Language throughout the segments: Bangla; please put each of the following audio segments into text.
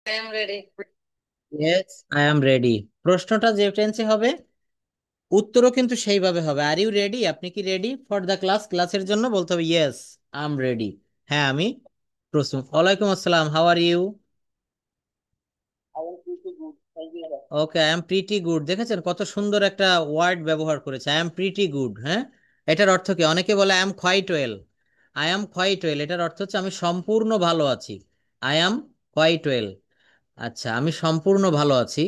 I am ready. Yes, I am ready. প্রশ্নটা যে টেন্সে হবে, উত্তরও কিন্তু সেইভাবে হবে। Are you ready? আপনি কি রেডি ফর দ্য ক্লাসের জন্য বলতে হবে ইয়েস, আই এম রেডি। হ্যাঁ, আমি প্রস্তুত। ওয়ালাইকুম আসসালাম, how are you? Okay, I am pretty good. দেখেছেন কত সুন্দর একটা ওয়ার্ড ব্যবহার করেছে, আই এম প্রিটি গুড। হ্যাঁ, এটার অর্থ কি? অনেকে বলে I am quite well. I am quite well, এটার অর্থ হচ্ছে আমি সম্পূর্ণ ভালো আছি। I am quite well. আচ্ছা, আমি সম্পূর্ণ ভালো আছি।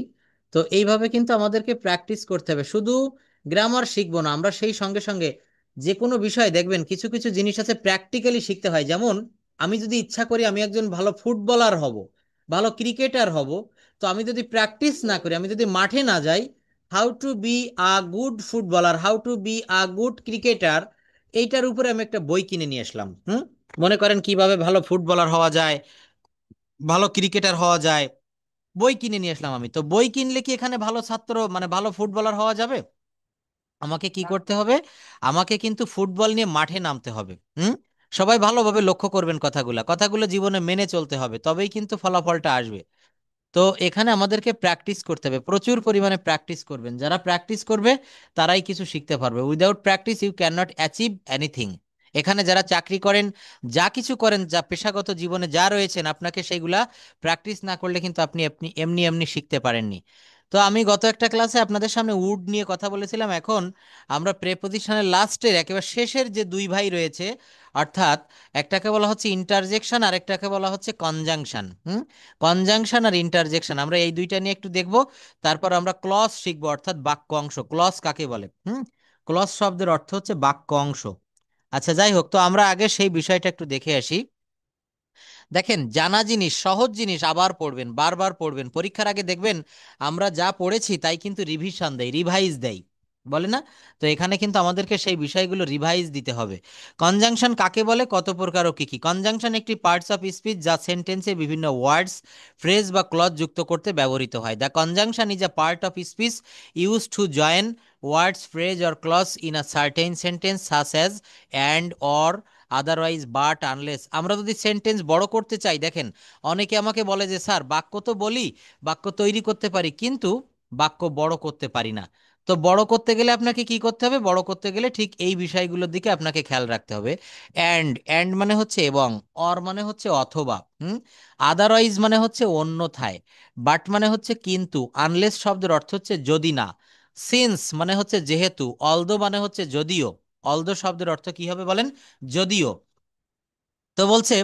তো এইভাবে কিন্তু আমাদেরকে প্র্যাকটিস করতে হবে। শুধু গ্রামার শিখবো না আমরা, সেই সঙ্গে সঙ্গে যে কোনো বিষয় দেখবেন কিছু কিছু জিনিস আছে প্র্যাকটিক্যালি শিখতে হয়। যেমন আমি যদি ইচ্ছা করি আমি একজন ভালো ফুটবলার হব, ভালো ক্রিকেটার হব, তো আমি যদি প্র্যাকটিস না করি, আমি যদি মাঠে না যাই, how to be a good footballer, how to be a good cricketer, এইটার উপরে আমি একটা বই কিনে নিয়ে আসলাম। মনে করেন কিভাবে ভালো ফুটবলার হওয়া যায়, ভালো ক্রিকেটার হওয়া যায়, বই কিনে নিয়ে আসলাম আমি। তো বই কিনলে কি এখানে ভালো ছাত্র মানে ভালো ফুটবলার হওয়া যাবে? আমাকে কি করতে হবে? আমাকে কিন্তু ফুটবল নিয়ে মাঠে নামতে হবে। সবাই ভালোভাবে লক্ষ্য করবেন কথাগুলো, কথাগুলো জীবনে মেনে চলতে হবে, তবেই কিন্তু ফলাফলটা আসবে। তো এখানে আমাদেরকে প্র্যাকটিস করতে হবে, প্রচুর পরিমাণে প্র্যাকটিস করবেন। যারা প্র্যাকটিস করবে তারাই কিছু শিখতে পারবে। Without practice you can not achieve anything. এখানে যারা চাকরি করেন, যা কিছু করেন, যা পেশাগত জীবনে যা রয়েছেন, আপনাকে সেগুলা প্র্যাকটিস না করলে কিন্তু আপনি আপনি এমনি এমনি শিখতে পারেননি। তো আমি গত একটা ক্লাসে আপনাদের সামনে উড নিয়ে কথা বলেছিলাম। এখন আমরা প্রেপোজিশনের লাস্টের একেবারে শেষের যে দুই ভাই রয়েছে, অর্থাৎ একটাকে বলা হচ্ছে ইন্টারজেকশন আর একটাকে বলা হচ্ছে কনজাংশন। কনজাংশন আর ইন্টারজেকশন, আমরা এই দুইটা নিয়ে একটু দেখব। তারপর আমরা ক্লজ শিখবো, অর্থাৎ বাক্য অংশ। ক্লজ কাকে বলে? ক্লজ শব্দের অর্থ হচ্ছে বাক্য অংশ। আচ্ছা, যাই হোক, তো আমরা আগে সেই বিষয়টা একটু দেখে আসি। দেখেন, জানা জিনিস, সহজ জিনিস আবার পড়বেন, বারবার পড়বেন। পরীক্ষার আগে দেখবেন আমরা যা পড়েছি তাই কিন্তু রিভিশন দেয়, রিভাইজ দেয়, বলে না? তো এখানে কিন্তু আমাদেরকে সেই বিষয়গুলো রিভাইজ দিতে হবে। কনজাংশন কাকে বলে, কত প্রকার ও কি কি? কনজাংশন একটি পার্টস অফ স্পিচ যা সেন্টেন্সে বিভিন্ন ওয়ার্ডস, ফ্রেজ বা ক্লজ যুক্ত করতে ব্যবহৃত হয়। The conjunction is a part of speech use to join words, phrase or clause in a certain sentence such as and, or, otherwise, but, unless. আমরা যদি সেন্টেন্স বড় করতে চাই, দেখেন অনেকে আমাকে বলে যে স্যার বাক্য তো বলি, বাক্য তৈরি করতে পারি, কিন্তু বাক্য বড় করতে পারি না। তো বড় করতে গেলে আপনাকে কি করতে হবে? বড় করতে গেলে ঠিক এই বিষয়গুলোর দিকে আপনাকে খেয়াল রাখতে হবে। অ্যান্ড মানে হচ্ছে এবং, অর মানে হচ্ছে অথবা, আদারওয়াইজ মানে হচ্ছে অন্যথায়, বাট মানে হচ্ছে কিন্তু, আনলেস শব্দের অর্থ হচ্ছে যদি না, সিন্স মানে হচ্ছে যেহেতু, অলদো মানে হচ্ছে যদিও। অলদো শব্দের অর্থ কি হবে বলেন? যদিও। তো বলছে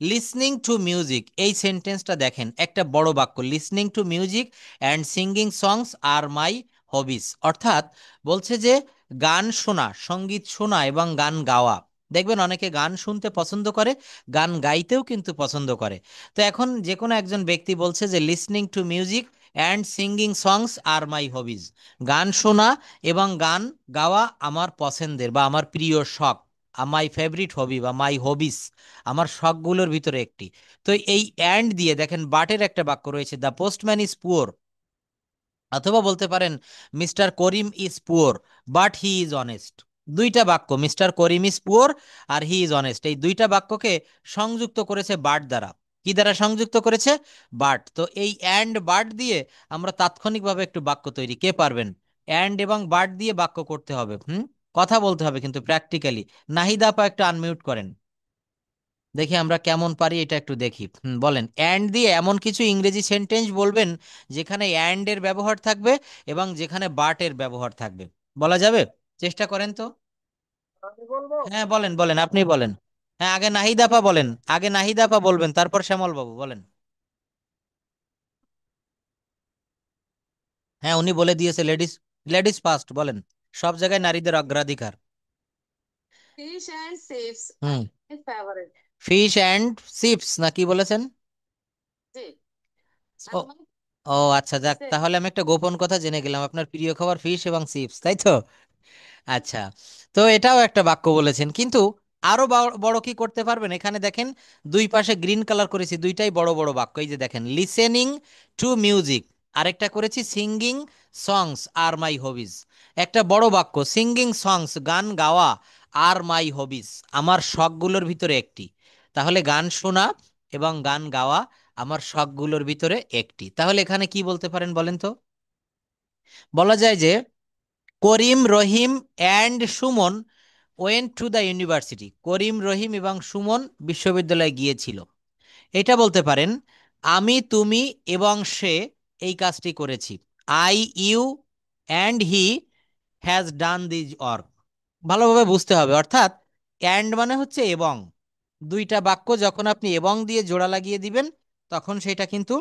লিসনিং টু মিউজিক, এই সেন্টেন্সটা দেখেন একটা বড় বাক্য, listening to music and singing songs are my hobbies. অর্থাৎ বলছে যে গান শোনা, সঙ্গীত শোনা এবং গান গাওয়া। দেখবেন অনেকে গান শুনতে পছন্দ করে, গান গাইতেও কিন্তু পছন্দ করে। তো এখন যে কোনো একজন ব্যক্তি বলছে যে listening to music and singing songs are my hobbies, গান শোনা এবং গান গাওয়া আমার পছন্দের বা আমার প্রিয় শখ। মাই ফেভারিট হবি বা মাই হবিস, আমার শখগুলোর ভিতরে একটি। তো এই অ্যান্ড দিয়ে দেখেন বাটের একটা বাক্য রয়েছে, দ্য পোস্টম্যান ইজ পুওর। অথবা বলতে পারেন mister Karim is poor but he is honest. দুইটা বাক্য, মিস্টার করিম ইজ পুওর আর হি ইজ অনেস্ট, এই দুইটা বাক্যকে সংযুক্ত করেছে বাট দ্বারা। কি দ্বারা সংযুক্ত করেছে? বাট। তো এই অ্যান্ড বাট দিয়ে আমরা তাৎক্ষণিকভাবে একটু বাক্য তৈরি, কে পারবেন? অ্যান্ড এবং বাট দিয়ে বাক্য করতে হবে। কথা বলতে হবে কিন্তু প্র্যাকটিক্যালি। নাহিদা আপা একটু আনমিউট করেন, দেখি আমরা কেমন পারি এটা একটু দেখি। বলেন, অ্যান্ড দিয়ে এমন কিছু ইংরেজি সেন্টেন্স বলবেন যেখানে অ্যান্ড এর ব্যবহার থাকবে এবং যেখানে বাট এর ব্যবহার থাকবে। বলা যাবে? চেষ্টা করেন তো। আমি বলবো। হ্যাঁ, বলেন বলেন, আপনি বলেন। হ্যাঁ, আগে নাহিদা আপা বলেন, আগে নাহিদা আপা বলবেন, তারপর শ্যামল বাবু বলেন। হ্যাঁ, উনি বলে দিয়েছে লেডিস, লেডিস ফার্স্ট বলেন। সব জায়গায় নারীদের অগ্রাধিকার। Fish and chips are hmm. my favorite. Fish and chips না কি বলেছেন? জি, ও, আমার ও আচ্ছা, যাক, আছে। তাহলে আমি একটা গোপন কথা জেনে গেলাম, আপনার প্রিয় খাবার ফিশ এবং চিপস, তাই তো? আচ্ছা, তো এটাও একটা বাক্য বলেছেন, কিন্তু আরো বড় কি করতে পারবেন? এখানে দেখেন দুই পাশে গ্রিন কালার করেছি, দুইটাই বড় বড় বাক্য। এই যে দেখেন, লিসেনিং টু মিউজিক, আরেকটা করেছি singing songs are my hobbies. একটা বড় বাক্য, সিঙ্গিং সংস গান গাওয়া, আর মাই হবিজ আমার শখগুলোর ভিতরে একটি। তাহলে গান শোনা এবং গান গাওয়া আমার শখগুলোর ভিতরে একটি। তাহলে এখানে কি বলতে পারেন বলেন তো? বলা যায় যে Karim, Rahim and Suman went to the university. Karim, Rahim এবং সুমন বিশ্ববিদ্যালয়ে গিয়েছিল। এটা বলতে পারেন আমি, তুমি এবং সে এই কাজটি করেছি। I, you and he has done this work. ভালোভাবে বুঝতে হবে, অর্থাৎ অ্যান্ড মানে হচ্ছে এবং। দুইটা বাক্য যখন আপনি এবং দিয়ে জোড়া লাগিয়ে দিবেন, তখন সেটা কিন্তু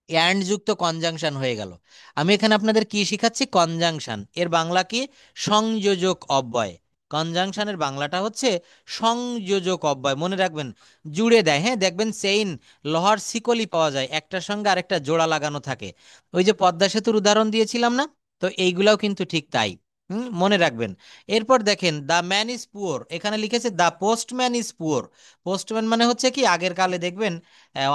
অ্যান্ড যুক্ত কনজাংশন হয়ে গেল। আমি এখানে আপনাদের কি শিখাচ্ছি? কনজাংশন। এর বাংলা কি? সংযোজক অব্যয়। কনজাংশনের বাংলাটা হচ্ছে সংযোজক অব্যয়। মনে রাখবেন, জুড়ে দেয়। হ্যাঁ, দেখবেন চেইন, লোহার শিকলি পাওয়া যায়, একটার সঙ্গে আরেকটা জোড়া লাগানো থাকে। ওই যে পদ্মা সেতুর উদাহরণ দিয়েছিলাম না, তো এইগুলাও কিন্তু ঠিক তাই। মনে রাখবেন। এরপর দেখেন দ্য ম্যান ইজ পুওর, এখানে লিখেছে the postman is poor. Postman মানে হচ্ছে কি, আগের কালে দেখবেন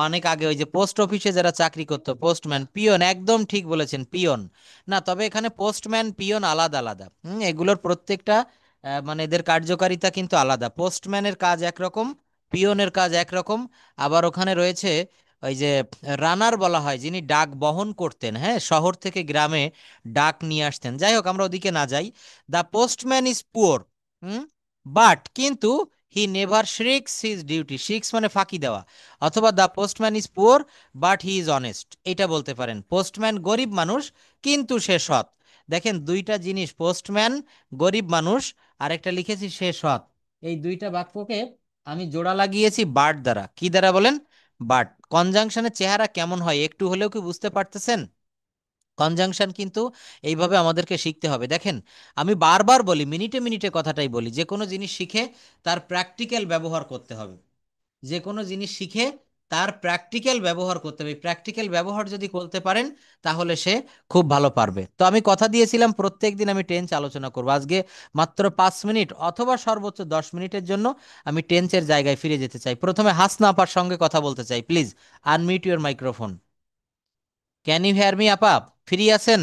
অনেক আগে ওই যে পোস্ট অফিসে যারা চাকরি করতো, পোস্টম্যান, পিয়ন, একদম ঠিক বলেছেন, পিয়ন। না, তবে এখানে পোস্টম্যান পিয়ন আলাদা আলাদা। এগুলোর প্রত্যেকটা মানে এদের কার্যকারিতা কিন্তু আলাদা। পোস্টম্যানের কাজ একরকম, পিয়নের কাজ একরকম। আবার ওখানে রয়েছে ওই যে রানার বলা হয়, যিনি ডাক বহন করতেন, হ্যাঁ, শহর থেকে গ্রামে ডাক নিয়ে আসতেন। যাই হোক, আমরা ওদিকে না যাই। The postman is poor, but কিন্তু হি নেভার শ্রিক্স হিজ ডিউটি। শ্রিক্স মানে ফাঁকি দেওয়া। অথবা the postman is poor but he is honest, এটা বলতে পারেন। পোস্টম্যান গরিব মানুষ কিন্তু সে সৎ। দেখেন দুইটা জিনিস, পোস্টম্যান গরিব মানুষ, আরেকটা লিখেছি সে সৎ। এই দুইটা বাক্যকে আমি জোড়া লাগিয়েছি বাট দ্বারা। কি দ্বারা বলেন? বাট। কনজাংশনের চেহারা কেমন হয় একটু হলেও কি বুঝতে পারতেছেন? কনজাংশন কিন্তু এইভাবে আমাদেরকে শিখতে হবে। দেখেন, আমি বারবার বলি, মিনিটে মিনিটে কথাটাই বলি, যে কোনো জিনিস শিখে তার প্র্যাকটিক্যাল ব্যবহার করতে হবে। যে কোনো জিনিস শিখে তার প্র্যাকটিক্যাল ব্যবহার করতে হবে। প্র্যাকটিক্যাল ব্যবহার যদি করতে পারেন, তাহলে সে খুব ভালো পারবে। তো আমি কথা দিয়েছিলাম প্রত্যেক দিন আমি টেন্স আলোচনা করব। আজকে মাত্র 5 মিনিট অথবা সর্বোচ্চ 10 মিনিটের জন্য আমি টেন্সের জায়গায় ফিরে যেতে চাই। প্রথমে হাসনা আপার সঙ্গে কথা বলতে চাই। Please unmute your microphone. Can you hear me আপা? ফ্রি আছেন?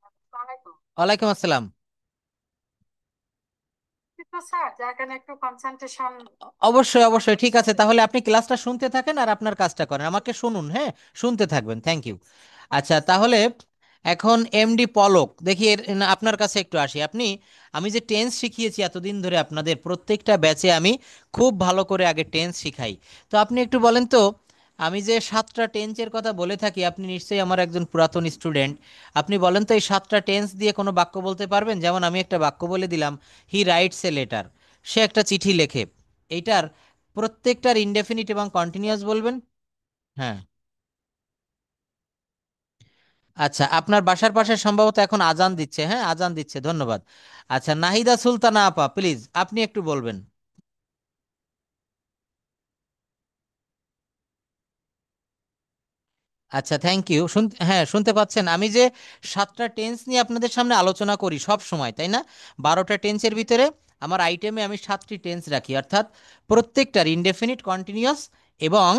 আসসালামাইকুম। ওয়ালাইকুম আসসালাম। তো স্যার, যার কারণে একটু কনসেন্ট্রেশন অবশ্যই অবশ্যই, ঠিক আছে, হচ্ছে। তাহলে আপনি ক্লাসটা শুনতে থাকেন আর আপনার কাজটা করেন, আমাকে শুনুন, হ্যাঁ, শুনতে থাকবেন। Thank you. আচ্ছা, তাহলে এখন এমডি পলক, দেখি আপনার কাছে একটু আসি। আমি যে টেন্স শিখিয়েছি এতদিন ধরে আপনাদের প্রত্যেকটা ব্যাচে, আমি খুব ভালো করে আগে টেন্স শিখাই। তো আপনি একটু বলেন তো, আমি যে 7টা টেন্সের কথা বলে থাকি, আপনি নিশ্চয়ই আমার একজন পুরাতন স্টুডেন্ট। আপনি বলেন তো এই 7টা টেন্স দিয়ে কোনো বাক্য বলতে পারবেন? যেমন আমি একটা বাক্য বলে দিলাম, হি রাইটস এ লেটার, সে একটা চিঠি লেখে। এইটার প্রত্যেকটার ইনডেফিনিট এবং কন্টিনিউয়াস বলবেন। হ্যাঁ। আচ্ছা, আপনার বাসার পাশে সম্ভবত এখন আজান দিচ্ছে। হ্যাঁ, আজান দিচ্ছে, ধন্যবাদ। আচ্ছা, নাহিদা সুলতানা আপা, প্লিজ আপনি একটু বলবেন। আচ্ছা, থ্যাংক ইউ। হ্যাঁ, শুনতে পাচ্ছেন? আমি যে 7টা টেন্স নিয়ে আপনাদের সামনে আলোচনা করি সব সময়, তাই না? 12টা টেন্সের ভিতরে আমার আইটেমে আমি 7টি টেন্স রাখি, অর্থাৎ প্রত্যেকটার ইনডেফিনিট, কন্টিনিউয়াস এবং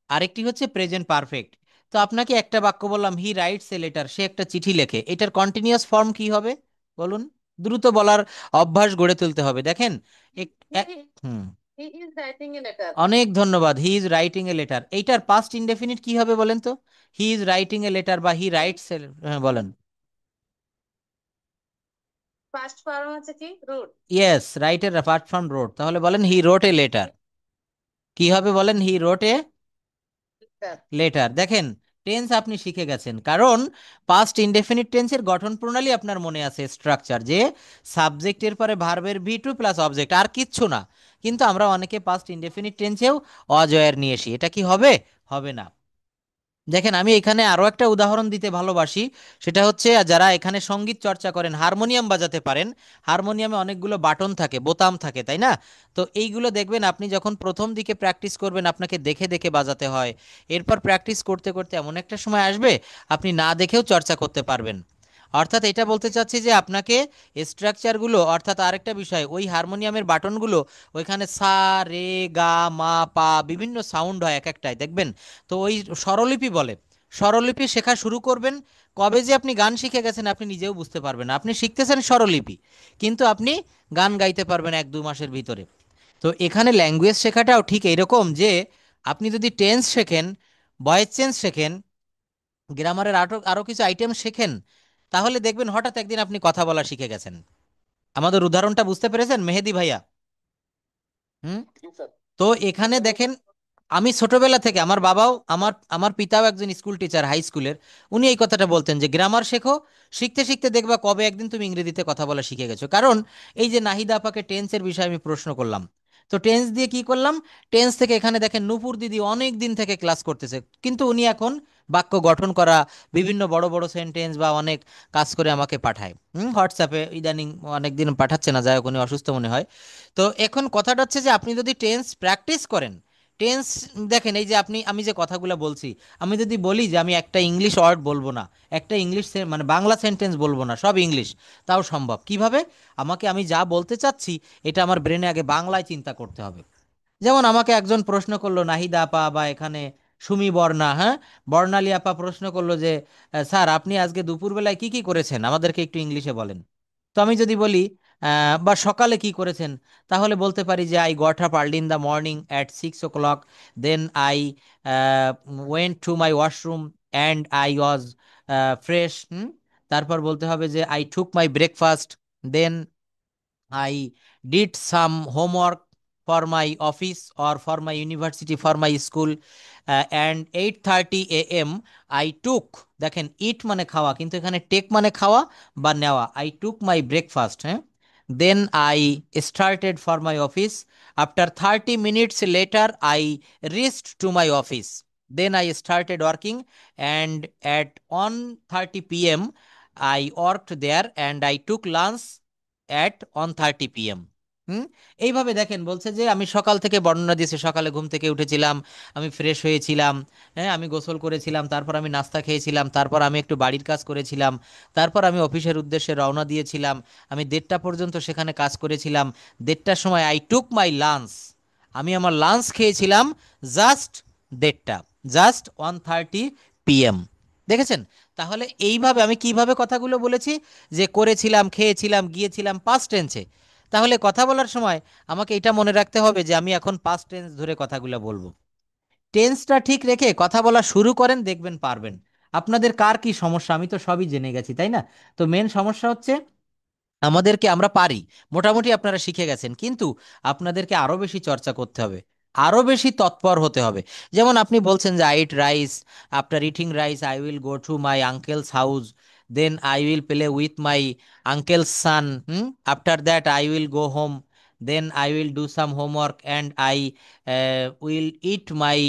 আরেকটি হচ্ছে প্রেজেন্ট পারফেক্ট। তো আপনাকে একটা বাক্য বললাম, হি রাইটস এ লেটার, সে একটা চিঠি লেখে, এটার কন্টিনিউয়াস ফর্ম কি হবে বলুন? দ্রুত বলার অভ্যাস গড়ে তুলতে হবে। দেখেন, hmm, he is writing a letter. অনেক ধন্যবাদ। He is writing a letter, এইটার পাস্ট ইনডেফিনিট কি হবে বলেন তো? He is writing a letter বা হি রাইটস এ, হ্যাঁ বলেন। ফার্স্ট ফর্ম হচ্ছে কি? রুট। ইয়েস, রাইটের ফার্স্ট ফর্ম রোট, তাহলে বলেন হি রোট এ লেটার। কি হবে বলেন? হি রোট এ লেটার। লেটার। দেখেন, টেন্স আপনি শিখে গেছেন, কারণ পাস্ট ইনডেফিনিট টেন্সের গঠন প্রণালী আপনার মনে আছে, স্ট্রাকচার, যে সাবজেক্টের পরে ভার্বের ভি টু প্লাস অবজেক্ট, আর কিচ্ছু না। কিন্তু আমরা অনেকে পাস্ট ইনডেফিনিট টেন্সেও অজয়ের নিয়ে আসি, এটা কি হবে? হবে না। দেখেন, আমি এখানে আরো একটা উদাহরণ দিতে ভালোবাসি। সেটা হচ্ছে, যারা এখানে সঙ্গীত চর্চা করেন, হারমোনিয়াম বাজাতে পারেন, হারমোনিয়ামে অনেকগুলো বাটন থাকে, বোতাম থাকে, তাই না? তো এইগুলো দেখবেন, আপনি যখন প্রথম দিকে প্র্যাকটিস করবেন আপনাকে দেখে দেখে বাজাতে হয়। এরপর প্র্যাকটিস করতে করতে এমন একটা সময় আসবে আপনি না দেখেও চর্চা করতে পারবেন। অর্থাৎ এটা বলতে চাচ্ছি যে আপনাকে স্ট্রাকচারগুলো, অর্থাৎ আরেকটা বিষয়, ওই হারমোনিয়ামের বাটনগুলো, ওইখানে সা, রে, গা, মা, পা, বিভিন্ন সাউন্ড হয় এক একটায়, দেখবেন। তো ওই স্বরলিপি বলে, স্বরলিপি শেখা শুরু করবেন। কবে যে আপনি গান শিখে গেছেন আপনি নিজেও বুঝতে পারবেন না। আপনি শিখতেছেন স্বরলিপি, কিন্তু আপনি গান গাইতে পারবেন 1-2 মাসের ভিতরে। তো এখানে ল্যাঙ্গুয়েজ শেখাটাও ঠিক এইরকম যে আপনি যদি টেন্স শেখেন, ভয়েস চেঞ্জ শেখেন, গ্রামারের আরও আরও কিছু আইটেম শেখেন, তাহলে দেখবেন হঠাৎ একদিন আপনি কথা বলা শিখে গেছেন। আমাদের উদাহরণটা বুঝতে পেরেছেন মেহেদি ভাইয়া? হুম। তো এখানে দেখেন, আমি ছোটবেলা থেকে, আমার বাবাও, আমার আমার পিতাও একজন স্কুল টিচার, হাই স্কুলের। উনি এই কথাটা বলতেন যে গ্রামার শেখো, শিখতে শিখতে দেখবা কবে একদিন তুমি ইংরেজিতে কথা বলা শিখে গেছো। কারণ এই যে নাহিদা আপাকে টেন্সের বিষয়ে আমি প্রশ্ন করলাম, তো টেন্স দিয়ে কি করলাম, টেন্স থেকে এখানে দেখেন নূপুর দিদি অনেক দিন থেকে ক্লাস করতেছে, কিন্তু উনি এখন বাক্য গঠন করা, বিভিন্ন বড় বড় সেন্টেন্স বা অনেক কাজ করে আমাকে পাঠায় হোয়াটসঅ্যাপে। ইদানিং অনেক দিন পাঠাচ্ছে না, যাই হোক উনি অসুস্থ মনে হয়। তো এখন কথাটা হচ্ছে যে আপনি যদি টেন্স প্র্যাকটিস করেন, টেন্স, দেখেন এই যে আমি যে কথাগুলো বলছি, আমি যদি বলি যে আমি একটা ইংলিশ ওয়ার্ড বলবো না, একটা ইংলিশ মানে বাংলা সেন্টেন্স বলবো না, সব ইংলিশ, তাও সম্ভব। কিভাবে? আমি যা বলতে চাচ্ছি এটা আমার ব্রেনে আগে বাংলায় চিন্তা করতে হবে। যেমন আমাকে একজন প্রশ্ন করলো, নাহিদা আপা বা এখানে সুমি বর্ণা, হ্যাঁ, বর্ণালী আপা প্রশ্ন করলো যে স্যার আপনি আজকে দুপুরবেলায় কি কি করেছেন আমাদেরকে একটু ইংলিশে বলেন। তো আমি যদি বলি বা সকালে কি করেছেন, তাহলে বলতে পারি যে I got up early in the morning at 6 o'clock, then I went to my washroom and I was fresh. তারপর বলতে হবে যে I took my breakfast, then I did some homework for my office or for my university, for my school, and 8:30 a.m. I took, দেখেন ইট মানে খাওয়া, কিন্তু এখানে টেক মানে খাওয়া বা নেওয়া। I took my breakfast, হ্যাঁ, then I started for my office. After 30 minutes later I reached to my office, then I started working, and at 1:30 p.m. I worked there and I took lunch at 1:30 p.m. হুম। এইভাবে দেখেন বলছে যে আমি সকাল থেকে বর্ণনা দিয়েছি, সকালে ঘুম থেকে উঠেছিলাম, আমি ফ্রেশ হয়েছিলাম, হ্যাঁ, আমি গোসল করেছিলাম, তারপর আমি নাস্তা খেয়েছিলাম, তারপর আমি একটু বাড়ির কাজ করেছিলাম, তারপর আমি অফিসের উদ্দেশ্যে রওনা দিয়েছিলাম, আমি 1:30 পর্যন্ত সেখানে কাজ করেছিলাম, 1:30টার সময় আই টুক মাই লাঞ্চ, আমি আমার লাঞ্চ খেয়েছিলাম জাস্ট 1:30, জাস্ট 1:30 p.m. দেখেছেন? তাহলে এইভাবে আমি কিভাবে কথাগুলো বলেছি, যে করেছিলাম, খেয়েছিলাম, গিয়েছিলাম, পাস্ট টেন্সে। তাহলে কথা বলার সময় আমাকে এটা মনে রাখতে হবে যে আমি এখন পাস্ট টেন্স ধরে কথাগুলো বলবো। টেন্সটা ঠিক রেখে কথা বলা শুরু করেন, দেখবেন পারবেন। আপনাদের কার কি সমস্যা আমি তো সবই জেনে গেছি, তাই না? তো মেন সমস্যা হচ্ছে আমরা পারি, মোটামুটি আপনারা শিখে গেছেন, কিন্তু আপনাদেরকে আরো বেশি চর্চা করতে হবে, আরো বেশি তৎপর হতে হবে। যেমন আপনি বলছেন যে I eat rice, after eating rice I will go to my uncle's house, then I will play with my uncle's son, after that I will go home, then I will do some homework and I will eat my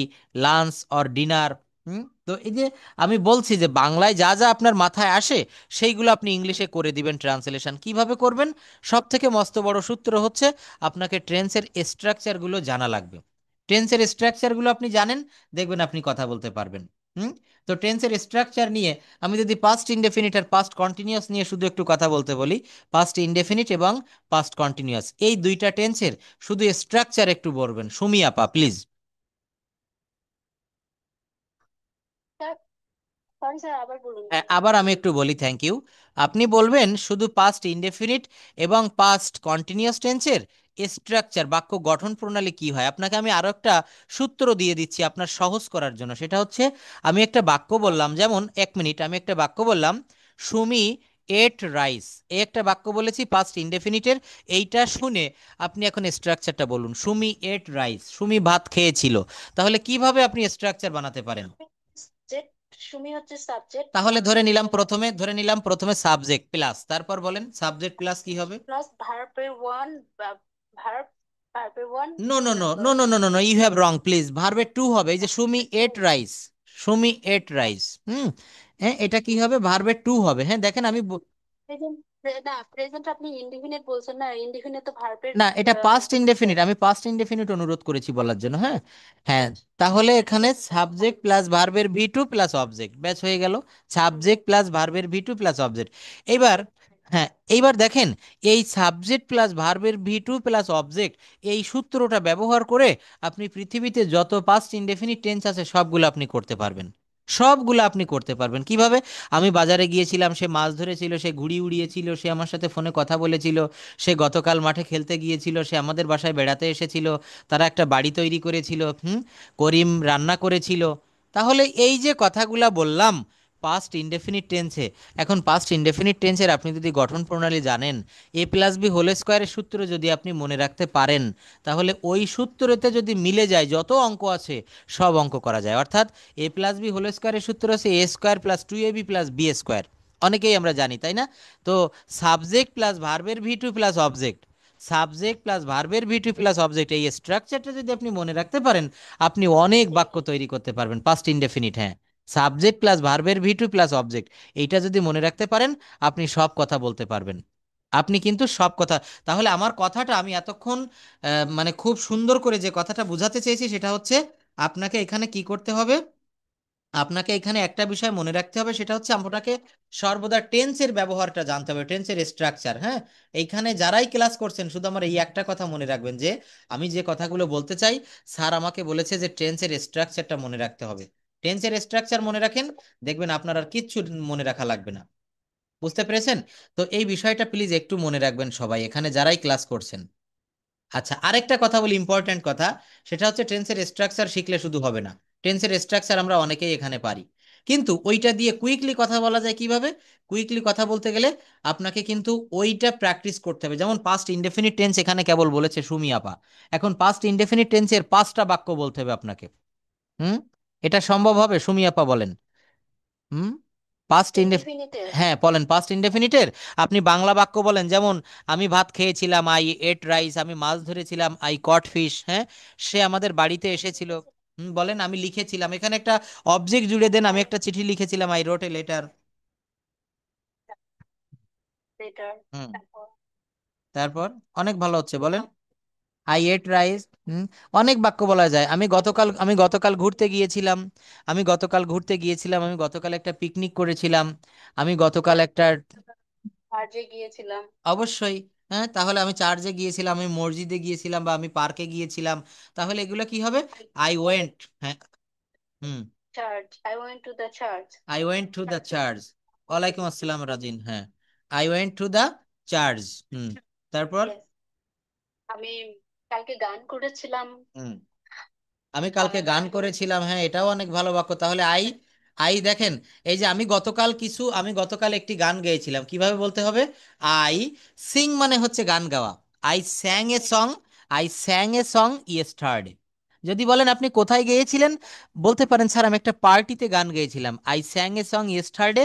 lunch or dinner. তো এই যে আমি বলছি যে বাংলায় যা যা আপনার মাথায় আসে সেইগুলো আপনি ইংলিশে করে দিবেন ট্রান্সলেশন। কিভাবে করবেন? সব থেকে মস্ত বড় সূত্র হচ্ছে আপনাকে টেন্সের স্ট্রাকচারগুলো জানা লাগবে। টেন্সের স্ট্রাকচারগুলো আপনি জানেন, দেখবেন আপনি কথা বলতে পারবেন। হুম। তো টেন্সের স্ট্রাকচার নিয়ে আমি যদি পাস্ট ইনডেফিনিট আর পাস্ট কন্টিনিউয়াস নিয়ে শুধু একটু কথা বলতে বলি, পাস্ট ইনডেফিনিট এবং পাস্ট কন্টিনিউয়াস এই দুইটা টেন্সের শুধু স্ট্রাকচার একটু বলবেন সুমি আপা প্লিজ। সরি স্যার, আবার বলুন। আবার আমি একটু বলি, থ্যাংক ইউ। আপনি বলবেন শুধু পাস্ট ইনডেফিনিট এবং পাস্ট কন্টিনিউয়াস টেন্সের স্ট্রাকচার, বাক্য গঠন প্রণালী কি হয়। আপনাকে আমি আরো একটা সূত্র দিয়ে দিচ্ছি আপনার সহজ করার জন্য, সেটা হচ্ছে আমি একটা বাক্য বললাম, যেমন 1 মিনিট, আমি একটা বাক্য বললাম সুমি এট রাইস, এই একটা বাক্য বলেছি পাস্ট ইনডেফিনিটের। এইটা শুনে আপনি এখন স্ট্রাকচারটা বলুন, সুমি এট রাইস, সুমি ভাত খেয়েছিল। তাহলে কিভাবে আপনি স্ট্রাকচার বানাতে পারেন? সাবজেক্ট, সুমি হচ্ছে সাবজেক্ট, তাহলে ধরে নিলাম প্রথমে সাবজেক্ট প্লাস, তারপর বলেন সাবজেক্ট প্লাস কি হবে? প্লাস ভার্বের ওয়ান, ভার্ব, ভার্বের one. No no no no no no no no, you have wrong please, ভার্বের টু হবে। এই যে Sumi ate rice, Sumi ate rice, হ্যাঁ, এটা কি হবে? ভার্বের টু হবে। হ্যাঁ, দেখেন প্রেজেন্ট, না প্রেজেন্ট আপনি ইনডিফিনিট বলছেন না, ইনডিফিনিট তো ভার্বের। না, এটা পাস্ট ইনডেফিনিট, আমি পাস্ট ইনডেফিনিট অনুরোধ করেছি বলার জন্য, হ্যাঁ। হ্যাঁ, তাহলে এখানে সাবজেক্ট প্লাস ভার্বের ভি টু প্লাস অবজেক্ট, ব্যাস হয়ে গেল। সাবজেক্ট প্লাস ভার্বের ভি টু প্লাস অবজেক্ট। এইবার, হ্যাঁ, এইবার দেখেন এই সাবজেক্ট প্লাস ভার্বের ভি টু প্লাস অবজেক্ট, এই সূত্রটা ব্যবহার করে আপনি পৃথিবীতে যত পাস্ট ইনডেফিনিট টেন্স আছে সবগুলো আপনি করতে পারবেন। সবগুলো আপনি করতে পারবেন কিভাবে? আমি বাজারে গিয়েছিলাম, সে মাছ ধরেছিল, সে ঘুড়ি উড়িয়েছিল, সে আমার সাথে ফোনে কথা বলেছিল, সে গতকাল মাঠে খেলতে গিয়েছিল, সে আমাদের বাসায় বেড়াতে এসেছিল, তারা একটা বাড়ি তৈরি করেছিল, করিম রান্না করেছিল। তাহলে এই যে কথাগুলা বললাম পাস্ট ইনডেফিনিট টেন্সে, এখন পাস্ট ইনডেফিনিট টেন্সের আপনি যদি গঠন প্রণালী জানেন, এ প্লাস বি হোল স্কোয়ারের সূত্র যদি আপনি মনে রাখতে পারেন, তাহলে ওই সূত্রতে যদি মিলে যায় যত অঙ্ক আছে সব অঙ্ক করা যায়। অর্থাৎ এ প্লাস বি হোল স্কোয়ারের সূত্র হচ্ছে A square plus two A B plus B square. অনেকেই আমরা জানি, তাই না? তো সাবজেক্ট প্লাস ভার্বের V two plus object, subject plus ভার্বের ভি টু প্লাস অবজেক্ট, এই স্ট্রাকচারটা যদি আপনি মনে রাখতে পারেন, আপনি অনেক বাক্য তৈরি করতে পারবেন পাস্ট ইনডেফিনিট। হ্যাঁ, সাবজেক্ট প্লাস ভার্বের ভি টু প্লাস অবজেক্ট, এইটা যদি মনে রাখতে পারেন, আপনি সব কথা বলতে পারবেন। আপনি কিন্তু সব কথা, তাহলে আমার কথাটা আমি এতক্ষণ মানে খুব সুন্দর করে যে কথাটা বোঝাতে চেয়েছি সেটা হচ্ছে, আপনাকে এখানে কি করতে হবে, আপনাকে এখানে একটা বিষয় মনে রাখতে হবে, সেটা হচ্ছে আপনাকে সর্বদা টেন্সের ব্যবহারটা জানতে হবে, টেন্সের স্ট্রাকচার। হ্যাঁ, এইখানে যারাই ক্লাস করছেন শুধু আমার এই একটা কথা মনে রাখবেন যে আমি যে কথাগুলো বলতে চাই, স্যার আমাকে বলেছে যে টেন্সের স্ট্রাকচারটা মনে রাখতে হবে। টেন্সের স্ট্রাকচার মনে রাখেন, দেখবেন আপনার আর কিচ্ছু মনে রাখা লাগবে না। বুঝতে পেরেছেন? তো এই বিষয়টা প্লিজ একটু মনে রাখবেন সবাই এখানে যারাই ক্লাস করছেন। আচ্ছা, আরেকটা কথা বলি, ইম্পর্ট্যান্ট কথা, সেটা হচ্ছে টেন্সের স্ট্রাকচার শিখলে শুধু হবে না। টেন্সের স্ট্রাকচার আমরা অনেকেই এখানে পারি, কিন্তু ওইটা দিয়ে কুইকলি কথা বলা যায় কিভাবে? কুইকলি কথা বলতে গেলে আপনাকে কিন্তু ওইটা প্র্যাকটিস করতে হবে। যেমন পাস্ট ইনডেফিনিট টেন্স এখানে কেবল বলেছে সুমি আপা, এখন পাস্ট ইনডেফিনিট টেন্সের 5টা বাক্য বলতে হবে আপনাকে। হুম, এটা সম্ভব হবে সুমি আপা বলেন? হুম, পাস্ট ইনডেফ ইনডিফিনিটের। হ্যাঁ বলেন, পাস্ট ইনডেফিনিটের আপনি বাংলা বাক্য বলেন, যেমন আমি ভাত খেয়েছিলাম, আই এট রাইস, আমি মাছ ধরেছিলাম, আই কট ফিশ, হ্যাঁ, সে আমাদের বাড়িতে এসেছিল। বলেন আমি লিখেছিলাম, এখানে একটা অবজেক্ট জুড়ে দেন, আমি একটা চিঠি লিখেছিলাম, I wrote a letter. Letter. Hmm, তারপর তারপর অনেক ভালো হচ্ছে, বলেন আই এট রাইস। অনেক বাক্য বলা যায়, আমি গতকাল ঘুরতে গিয়েছিলাম, আমি গতকাল একটা পিকনিক করেছিলাম, আমি গতকাল একটা, চার্জে গিয়েছিলাম। অবশ্যই। হ্যাঁ, তাহলে আমি চার্চে গিয়েছিলাম, আমি মসজিদে গিয়েছিলাম, বা আমি পার্কে গিয়েছিলাম, তাহলে এগুলো কি হবে? I went. হ্যাঁ। Hmm, church, I went to the church. I went to the church. ওয়ালাইকুম আসসালাম রাজিন, হ্যাঁ, I went to the church. Hmm, তারপর। ইয়েস। আমি কালকে গান করেছিলাম। হুম, আমি কালকে গান করেছিলাম, হ্যাঁ, এটাও অনেক ভালো বাক্য। তাহলে আই, আই দেখেন, এই যে আমি গতকাল একটি গান গেয়েছিলাম, কিভাবে বলতে হবে? আই সিং, মানে হচ্ছে গান গাওয়া। I sang a song, I sang a song yesterday. যদি বলেন আপনি কোথায় গিয়েছিলেন, বলতে পারেন স্যার আমি একটা পার্টিতে গান গেয়েছিলাম, I sang a song yesterday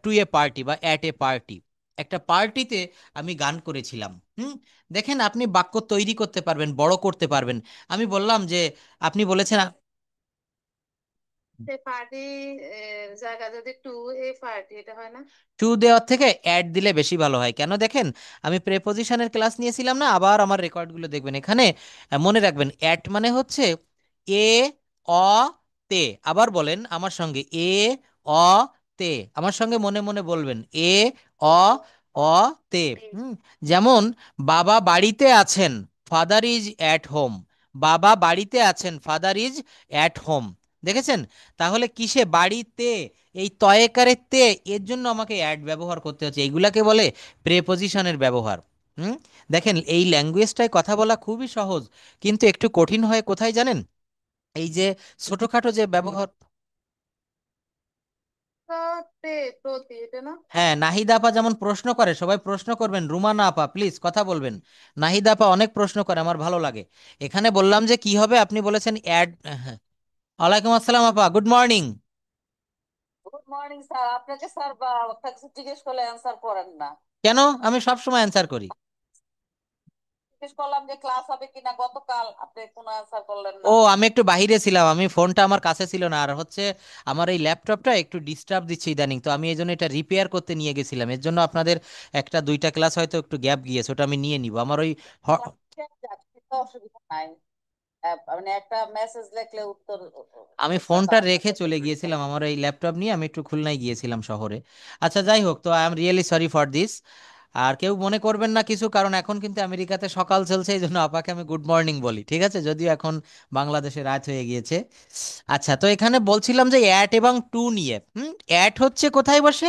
to a party বা অ্যাট এ পার্টি, একটা পার্টিতে আমি গান করেছিলাম। হুম, দেখেন আপনি বাক্য তৈরি করতে পারবেন, বড় করতে পারবেন। আমি বললাম যে আপনি বলেছেন, সে পার্টি জায়গা যদি টু এ পার্টি, এটা হয় না? টু দেওয়ার থেকে অ্যাড দিলে বেশি ভালো হয়। কেন দেখেন, আমি প্রেপোজিশনের ক্লাস নিয়েছিলাম না, আবার আমার রেকর্ডগুলো দেখবেন এখানে, মনে রাখবেন অ্যাট মানে হচ্ছে এ অ তে। আবার বলেন আমার সঙ্গে, এ অ তে, আমার সঙ্গে মনে মনে বলবেন, এ অ অ তে। হুম, যেমন বাবা বাড়িতে আছেন, ফাদার ইজ অ্যাট হোম, বাবা বাড়িতে আছেন, ফাদার ইজ অ্যাট হোম। দেখেছেন? তাহলে কিসে বাড়িতে, এই তয়েকারের তে, এর জন্য আমাকে অ্যাড ব্যবহার করতে হচ্ছে, এইগুলাকে বলে প্রেপোজিশনের ব্যবহার। হুম, দেখেন এই ল্যাঙ্গুয়েজটায় কথা বলা খুবই সহজ, কিন্তু একটু কঠিন হয় কোথায় জানেন? এই যে ছোটখাটো যে ব্যবহার। তে, প্রতি, এটা না? হ্যাঁ, নাহিদা আপা যেমন প্রশ্ন করে, সবাই প্রশ্ন করবেন, রুমানা আপা প্লিজ কথা বলবেন। নাহিদা আপা অনেক প্রশ্ন করে, আমার ভালো লাগে। এখানে বললাম যে কি হবে, আপনি বলেছেন অ্যাড। হ্যাঁ, ওয়ালাইকুম আসসালাম আপা, good morning. Good morning sir. আপনাকে স্যার বা কিছু জিজ্ঞেস করলে অ্যান্সার করেন না। কেন? আমি সব সময় অ্যান্সার করি। জিজ্ঞেস করলাম যে ক্লাস হবে কিনা গতকাল, আপনি কোনো অ্যান্সার করলেন ও, না। আমি একটু বাইরে ছিলাম, আমি ফোনটা আমার কাছে ছিল না, আর হচ্ছে আমার এই ল্যাপটপটা একটু ডিস্টার্ব দিচ্ছে ইদানিং, তো আমি এই জন্য এটা রিপেয়ার করতে নিয়ে গেছিলাম, এর জন্য আপনাদের একটা দুইটা ক্লাস হয়তো একটু গ্যাপ গিয়েছে, ওটা আমি নিয়ে নিব আমার ওই হ- যাচ্ছে তো, অসুবিধা নাই। মানে একটা মেসেজ লিখলে উত্তর আমি কথা ফোনটা রেখে আপনাদের। চলে গিয়েছিলাম, আমার এই ল্যাপটপ নিয়ে আমি একটু খুলনায় গিয়েছিলাম শহরে। আচ্ছা যাই হোক, তো I am really sorry for this. আর কেউ মনে করবেন না কিছু, কারণ এখন কিন্তু আমেরিকাতে সকাল চলছে, এই জন্য আপাকে আমি গুড মর্নিং বলি, ঠিক আছে, যদিও এখন বাংলাদেশে রাত হয়ে গিয়েছে। আচ্ছা, তো এখানে বলছিলাম যে অ্যাট এবং টু নিয়ে। অ্যাট হচ্ছে কোথায় বসে?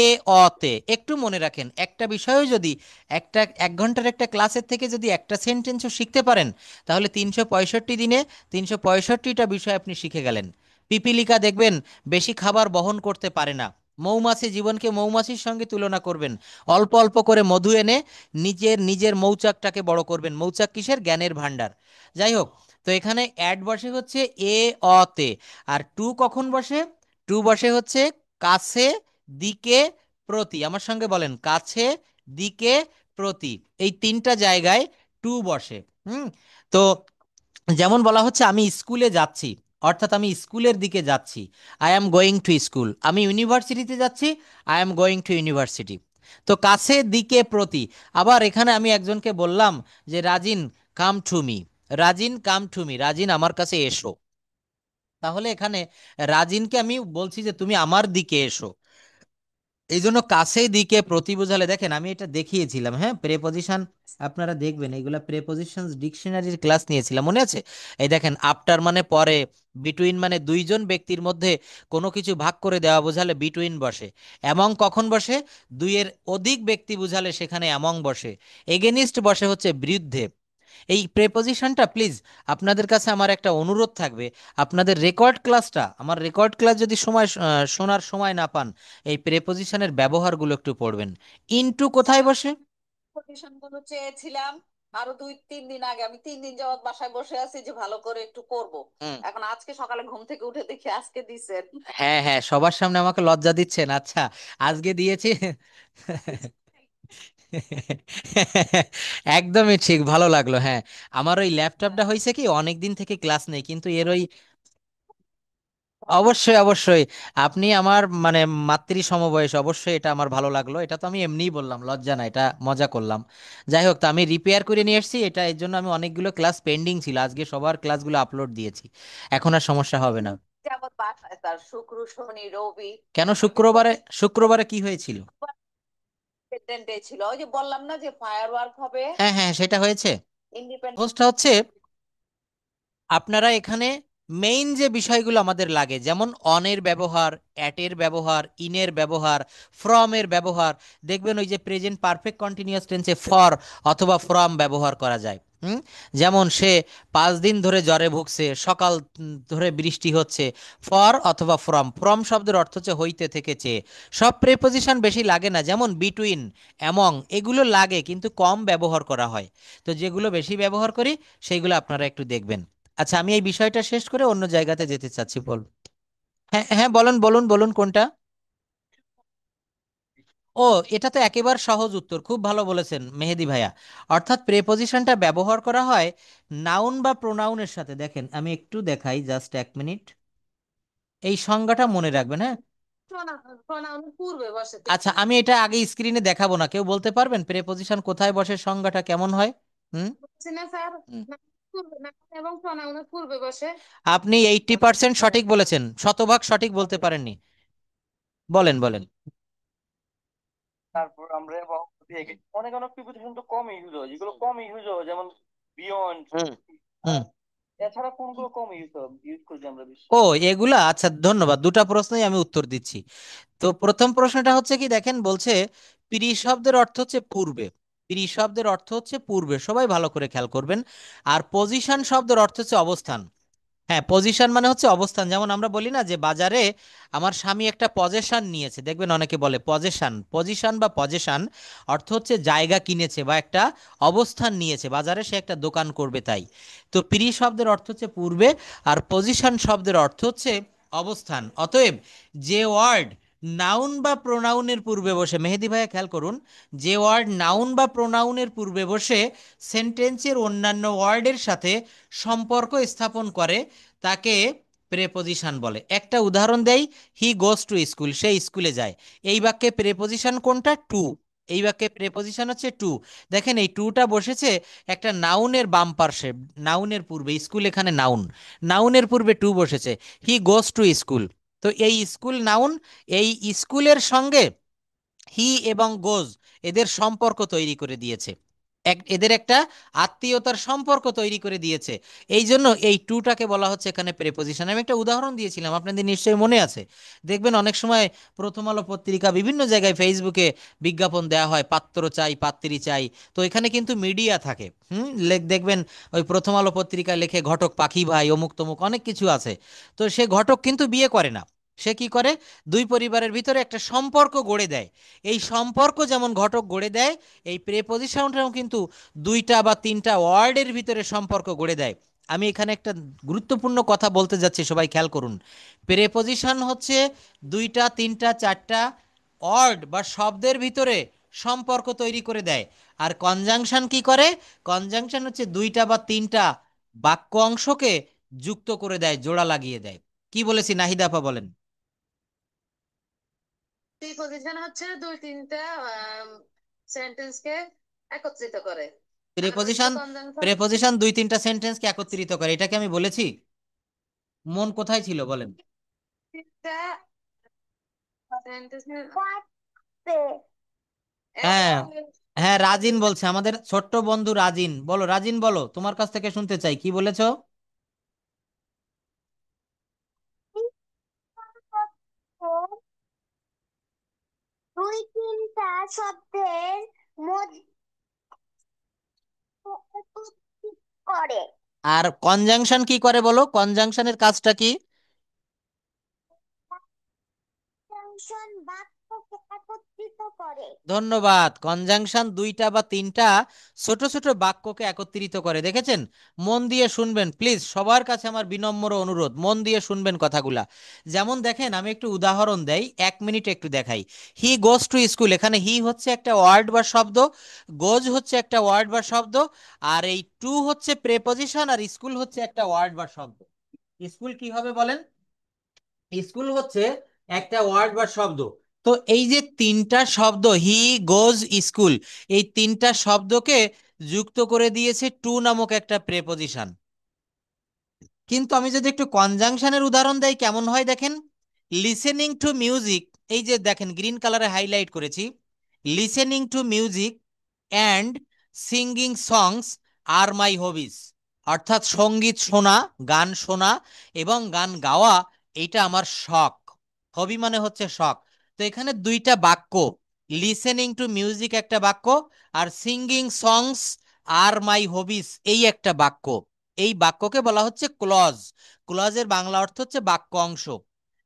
এ অতে। একটু মনে রাখেন, একটা বিষয়ও যদি একটা 1 ঘন্টার একটা ক্লাসের থেকে যদি একটা সেন্টেন্সও শিখতে পারেন, তাহলে 365 দিনে 365টা বিষয় আপনি শিখে গেলেন। পিপিলিকা দেখবেন বেশি খাবার বহন করতে পারে না। মৌমাছি, জীবনকে মৌমাছির সঙ্গে তুলনা করবেন। অল্প অল্প করে মধু এনে নিজের নিজের মৌচাকটাকে বড় করবেন। মৌচাক কিসের? জ্ঞানের ভাণ্ডার। যাই হোক, তো এখানে অ্যাড বসে হচ্ছে এ অতে। আর টু কখন বসে? টু বসে হচ্ছে কাছে, দিকে, প্রতি। আমার সঙ্গে বলেন, কাছে, দিকে, প্রতি। এই 3টা জায়গায় টু বসে। হুম। তো যেমন বলা হচ্ছে আমি স্কুলে যাচ্ছি, অর্থাৎ আমি স্কুলের দিকে যাচ্ছি, I am going to school. আমি ইউনিভার্সিটিতে যাচ্ছি, I am going to university. তো কাছে, দিকে, প্রতি। আবার এখানে আমি একজনকে বললাম যে Rajin come to me, Rajin come to me, Rajin আমার কাছে এসো। তাহলে এখানে রাজিনকে আমি বলছি যে তুমি আমার দিকে এসো। এই জন্য কাছে, দিকে, প্রতি বোঝালে, দেখেন আমি এটা দেখিয়েছিলাম, হ্যাঁ, প্রেপজিশন। আপনারা দেখবেন এগুলা প্রেপজিশনস ডিকশনারির ক্লাস নিয়েছিলাম, মনে আছে? এই দেখেন, আফটার মানে পরে, বিটুইন মানে দুইজন ব্যক্তির মধ্যে কোনো কিছু ভাগ করে দেওয়া বোঝালে বিটুইন বসে। অ্যামং কখন বসে? দুইয়ের অধিক ব্যক্তি বোঝালে সেখানে অ্যামং বসে। এগেনিস্ট বসে হচ্ছে বিরুদ্ধে। এই প্রেপজিশনটা প্লিজ, আপনাদের কাছে আমার একটা অনুরোধ থাকবে, আপনাদের রেকর্ড ক্লাসটা, আমার রেকর্ড ক্লাস যদি শোনার সময় না পান, এই প্রেপজিশনের ব্যবহারগুলো একটু পড়বেন। ইনটু কোথায় স্যার, বসে? কন্ডিশন গুলো চেয়েছিলাম আরো 2-3 দিন আগে। আমি 3 দিন যাবত বাসায় বসে আছি যে ভালো করে একটু করব। হুম। এখন আজকে সকালে ঘুম থেকে উঠে দেখি আজকে দিছেন। হ্যাঁ হ্যাঁ, সবার সামনে আমাকে লজ্জা দিচ্ছেন। আচ্ছা, আজকে দিয়েছি। একদমই ঠিক, ভালো লাগলো। হ্যাঁ, আমার ওই ল্যাপটপটা হয়েছে কি, অনেক দিন থেকে ক্লাস নেই, কিন্তু এর ওই অবশ্যই অবশ্যই, আপনি আমার মানে মাতৃ সমবয়স, অবশ্যই এটা আমার ভালো লাগলো। এটা তো আমি এমনিই বললাম, লজ্জা না, এটা মজা করলাম। যাই হোক, তো আমি রিপেয়ার করে নিয়ে এসেছি এটা, এর জন্য আমি অনেকগুলো ক্লাস পেন্ডিং ছিল, আজকে সবার ক্লাসগুলো আপলোড দিয়েছি। এখন আর সমস্যা হবে না। যাবত বাসায়, তার শুক্র শনি রবি। কেন শুক্রবারে? শুক্রবারে কি হয়েছিল? ইন্ডিপেন্ডেন্ট ডে ছিল, ওই যে বললাম না যে ফায়ার ওয়ার্ক হবে। হ্যাঁ হ্যাঁ, সেটা হয়েছে। ইন্ডিপেন্ডেন্ট। হোস্টটা হচ্ছে আপনারা এখানে মেইন যে বিষয়গুলো আমাদের লাগে, যেমন অনের ব্যবহার, অ্যাটের ব্যবহার, ইনের ব্যবহার, ফ্রম এর ব্যবহার। দেখবেন ওই যে প্রেজেন্ট পারফেক্ট কন্টিনিউয়াস টেন্সে ফর অথবা ফ্রম ব্যবহার করা যায়। যেমন সে 5 দিন ধরে জ্বরে ভুগছে, সকাল ধরে বৃষ্টি হচ্ছে। ফর অথবা ফ্রম। ফ্রম শব্দের অর্থ হচ্ছে হইতে, থেকে, চেয়ে। সব প্রেপোজিশন বেশি লাগে না, যেমন বিটুইন, অ্যামং, এগুলো লাগে কিন্তু কম ব্যবহার করা হয়। তো যেগুলো বেশি ব্যবহার করি সেইগুলো আপনারা একটু দেখবেন। আচ্ছা, আমি এই বিষয়টা শেষ করে অন্য জায়গাতে যেতে চাচ্ছি, বল। হ্যাঁ হ্যাঁ, বলুন বলুন বলুন, কোনটা? ও, এটা তো একেবারে সহজ উত্তর, খুব ভালো বলেছেন মেহেদি ভাইয়া। অর্থাৎ প্রেপজিশনটা ব্যবহার করা হয় নাউন বা প্রোনাউনের সাথে। দেখেন আমি একটু দেখাই, জাস্ট 1 মিনিট, এই সংজ্ঞাটা মনে রাখবেন, হ্যাঁ। প্রণাম পূর্বে বসে আচ্ছা, দেখি। আমি এটা আগে স্ক্রিনে দেখাবো না, কেউ বলতে পারবেন প্রেপজিশন কোথায় বসে, সংজ্ঞাটা কেমন হয়? হুম। বলছি না স্যার, হুম। পূর্বে না এবং প্রণামের পূর্বে বসে। আপনি 80% সঠিক বলেছেন, শতভাগ সঠিক বলতে পারেননি। বলেন বলেন। তারপর আমরা অনেক অনেক প্রিপোজিশন তো কম ইউজ হয়, যেগুলো কম ইউজ হয় যেমন বিয়ন্ড। হুম হুম। এছাড়া কোনগুলো কম ইউজ করি আমরা বেশি? ও, এগুলা, আচ্ছা ধন্যবাদ, দুটা প্রশ্নই আমি উত্তর দিচ্ছি। তো প্রথম প্রশ্নটা হচ্ছে কি, দেখেন বলছে প্রি শব্দের অর্থ হচ্ছে পূর্বে। প্রি শব্দের অর্থ হচ্ছে পূর্বে, সবাই ভালো করে খেয়াল করবেন। আর পজিশন শব্দের অর্থ হচ্ছে অবস্থান। হ্যাঁ, পজিশন মানে হচ্ছে অবস্থান। যেমন আমরা বলি না যে বাজারে আমার স্বামী একটা পজেশন নিয়েছে, দেখবেন অনেকে বলে পজেশন, পজিশন বা পজেশন অর্থ হচ্ছে জায়গা কিনেছে বা একটা অবস্থান নিয়েছে বাজারে, সে একটা দোকান করবে তাই। তো প্রি শব্দের অর্থ হচ্ছে পূর্বে, আর পজিশন শব্দের অর্থ হচ্ছে অবস্থান। অতএব যে ওয়ার্ড নাউন বা প্রোনাউনের পূর্বে বসে, মেহেদি ভাইয়া খেয়াল করুন, যে ওয়ার্ড নাউন বা প্রোনাউনের পূর্বে বসে সেন্টেন্সের অন্যান্য ওয়ার্ডের সাথে সম্পর্ক স্থাপন করে, তাকে প্রেপজিশন বলে। একটা উদাহরণ দেই, হি গোস টু স্কুল, সে স্কুলে যায়। এই বাক্যে প্রেপজিশন কোনটা? টু। এই বাক্যে প্রেপজিশন হচ্ছে টু। দেখেন এই টুটা বসেছে একটা নাউনের বাম পার্শ্বে, নাউনের পূর্বে। স্কুল এখানে নাউন, নাউনের পূর্বে টু বসেছে। হি গোস টু স্কুল। তো এই স্কুল নাউন, এই স্কুলের সঙ্গে হি এবং গোজ এদের সম্পর্ক তৈরি করে দিয়েছে, এদের একটা আত্মীয়তার সম্পর্ক তৈরি করে দিয়েছে। এই জন্য এই টুটাকে বলা হচ্ছে এখানে প্রেপোজিশন। আমি একটা উদাহরণ দিয়েছিলাম, আপনাদের নিশ্চয়ই মনে আছে। দেখবেন অনেক সময় প্রথম আলো পত্রিকা, বিভিন্ন জায়গায় ফেসবুকে বিজ্ঞাপন দেওয়া হয়, পাত্র চাই পাত্রী চাই। তো এখানে কিন্তু মিডিয়া থাকে। দেখবেন ওই প্রথম আলো পত্রিকায় লেখে ঘটক পাখি ভাই অমুক তমুক অনেক কিছু আছে। তো সে ঘটক কিন্তু বিয়ে করে না, সে কি করে, দুই পরিবারের ভিতরে একটা সম্পর্ক গড়ে দেয়। এই সম্পর্ক যেমন ঘটক গড়ে দেয়, এই প্রেপোজিশনটাও কিন্তু দুইটা বা তিনটা ওয়ার্ডের ভিতরে সম্পর্ক গড়ে দেয়। আমি এখানে একটা গুরুত্বপূর্ণ কথা বলতে যাচ্ছি, সবাই খেয়াল করুন। প্রেপোজিশন হচ্ছে দুইটা তিনটা চারটা ওয়ার্ড বা শব্দের ভিতরে সম্পর্ক তৈরি করে দেয়। আর কনজাংশন কি করে? কনজাংশন হচ্ছে দুইটা বা তিনটা বাক্য অংশকে যুক্ত করে দেয়, জোড়া লাগিয়ে দেয়। কি বলেছি নাহিদা আপা, বলেন। প্রিপজিশন হচ্ছে দুই তিনটা সেন্টেন্সকে একত্রিত করে। আর হচ্ছে প্রেপোজিশন, কনজাংশন প্রেপোজিশন দুই তিনটা সেন্টেন্সকে একত্রিত করে, এটাকে আমি বলেছি? মন কোথায় ছিল বলেন? তিনটা সেন্টেন্সের হ্যাঁ, হ্যাঁ, রাজিন বলছে, আমাদের ছোট্ট বন্ধু রাজিন। বলো রাজিন, বলো, তোমার কাছ থেকে শুনতে চাই কি বলেছো। দুই তিনটা শব্দের মধ্যে করে। আর কনজাংশন কি করে বলো, কনজাংশনের কাজটা কি? কনজাংশন বাক্যকে একত্রিত করে। ধন্যবাদ। কনজাংশন দুইটা বা তিনটা ছোট ছোট বাক্যকে একত্রিত করে, দেখেছেন? মন দিয়ে শুনবেন প্লিজ, সবার কাছে আমার বিনম্র অনুরোধ, মন দিয়ে শুনবেন কথাগুলা। যেমন দেখেন, আমি একটু উদাহরণ দেই, 1 মিনিট একটু দেখাই। হি গোজ টু স্কুল, এখানে হি হচ্ছে একটা ওয়ার্ড বা শব্দ, গোজ হচ্ছে একটা ওয়ার্ড বা শব্দ, আর এই টু হচ্ছে প্রেপজিশন, আর স্কুল হচ্ছে একটা ওয়ার্ড বা শব্দ। স্কুল কি হবে বলেন? স্কুল হচ্ছে একটা ওয়ার্ড বা শব্দ। তো এই যে তিনটা শব্দ, হি গোজ স্কুল, এই তিনটা শব্দকে যুক্ত করে দিয়েছে টু নামক একটা প্রেপোজিশন। কিন্তু আমি যদি একটু কনজাংশনের উদাহরণ দেই কেমন হয় দেখেন। লিসেনিং টু মিউজিক, এই যে দেখেন গ্রিন কালারে হাইলাইট করেছি, listening to music and singing songs are my hobbies, অর্থাৎ সঙ্গীত শোনা, গান শোনা এবং গান গাওয়া, এইটা আমার শখ। হবি মানে হচ্ছে শখ। তো এখানে দুইটা বাক্য, লিসেনিং টু মিউজিক একটা বাক্য, are singing songs are my হবিস এই একটা বাক্য। এই বাক্যকে বলা হচ্ছে ক্লজ। ক্লজের বাংলা অর্থ হচ্ছে বাক্য অংশ।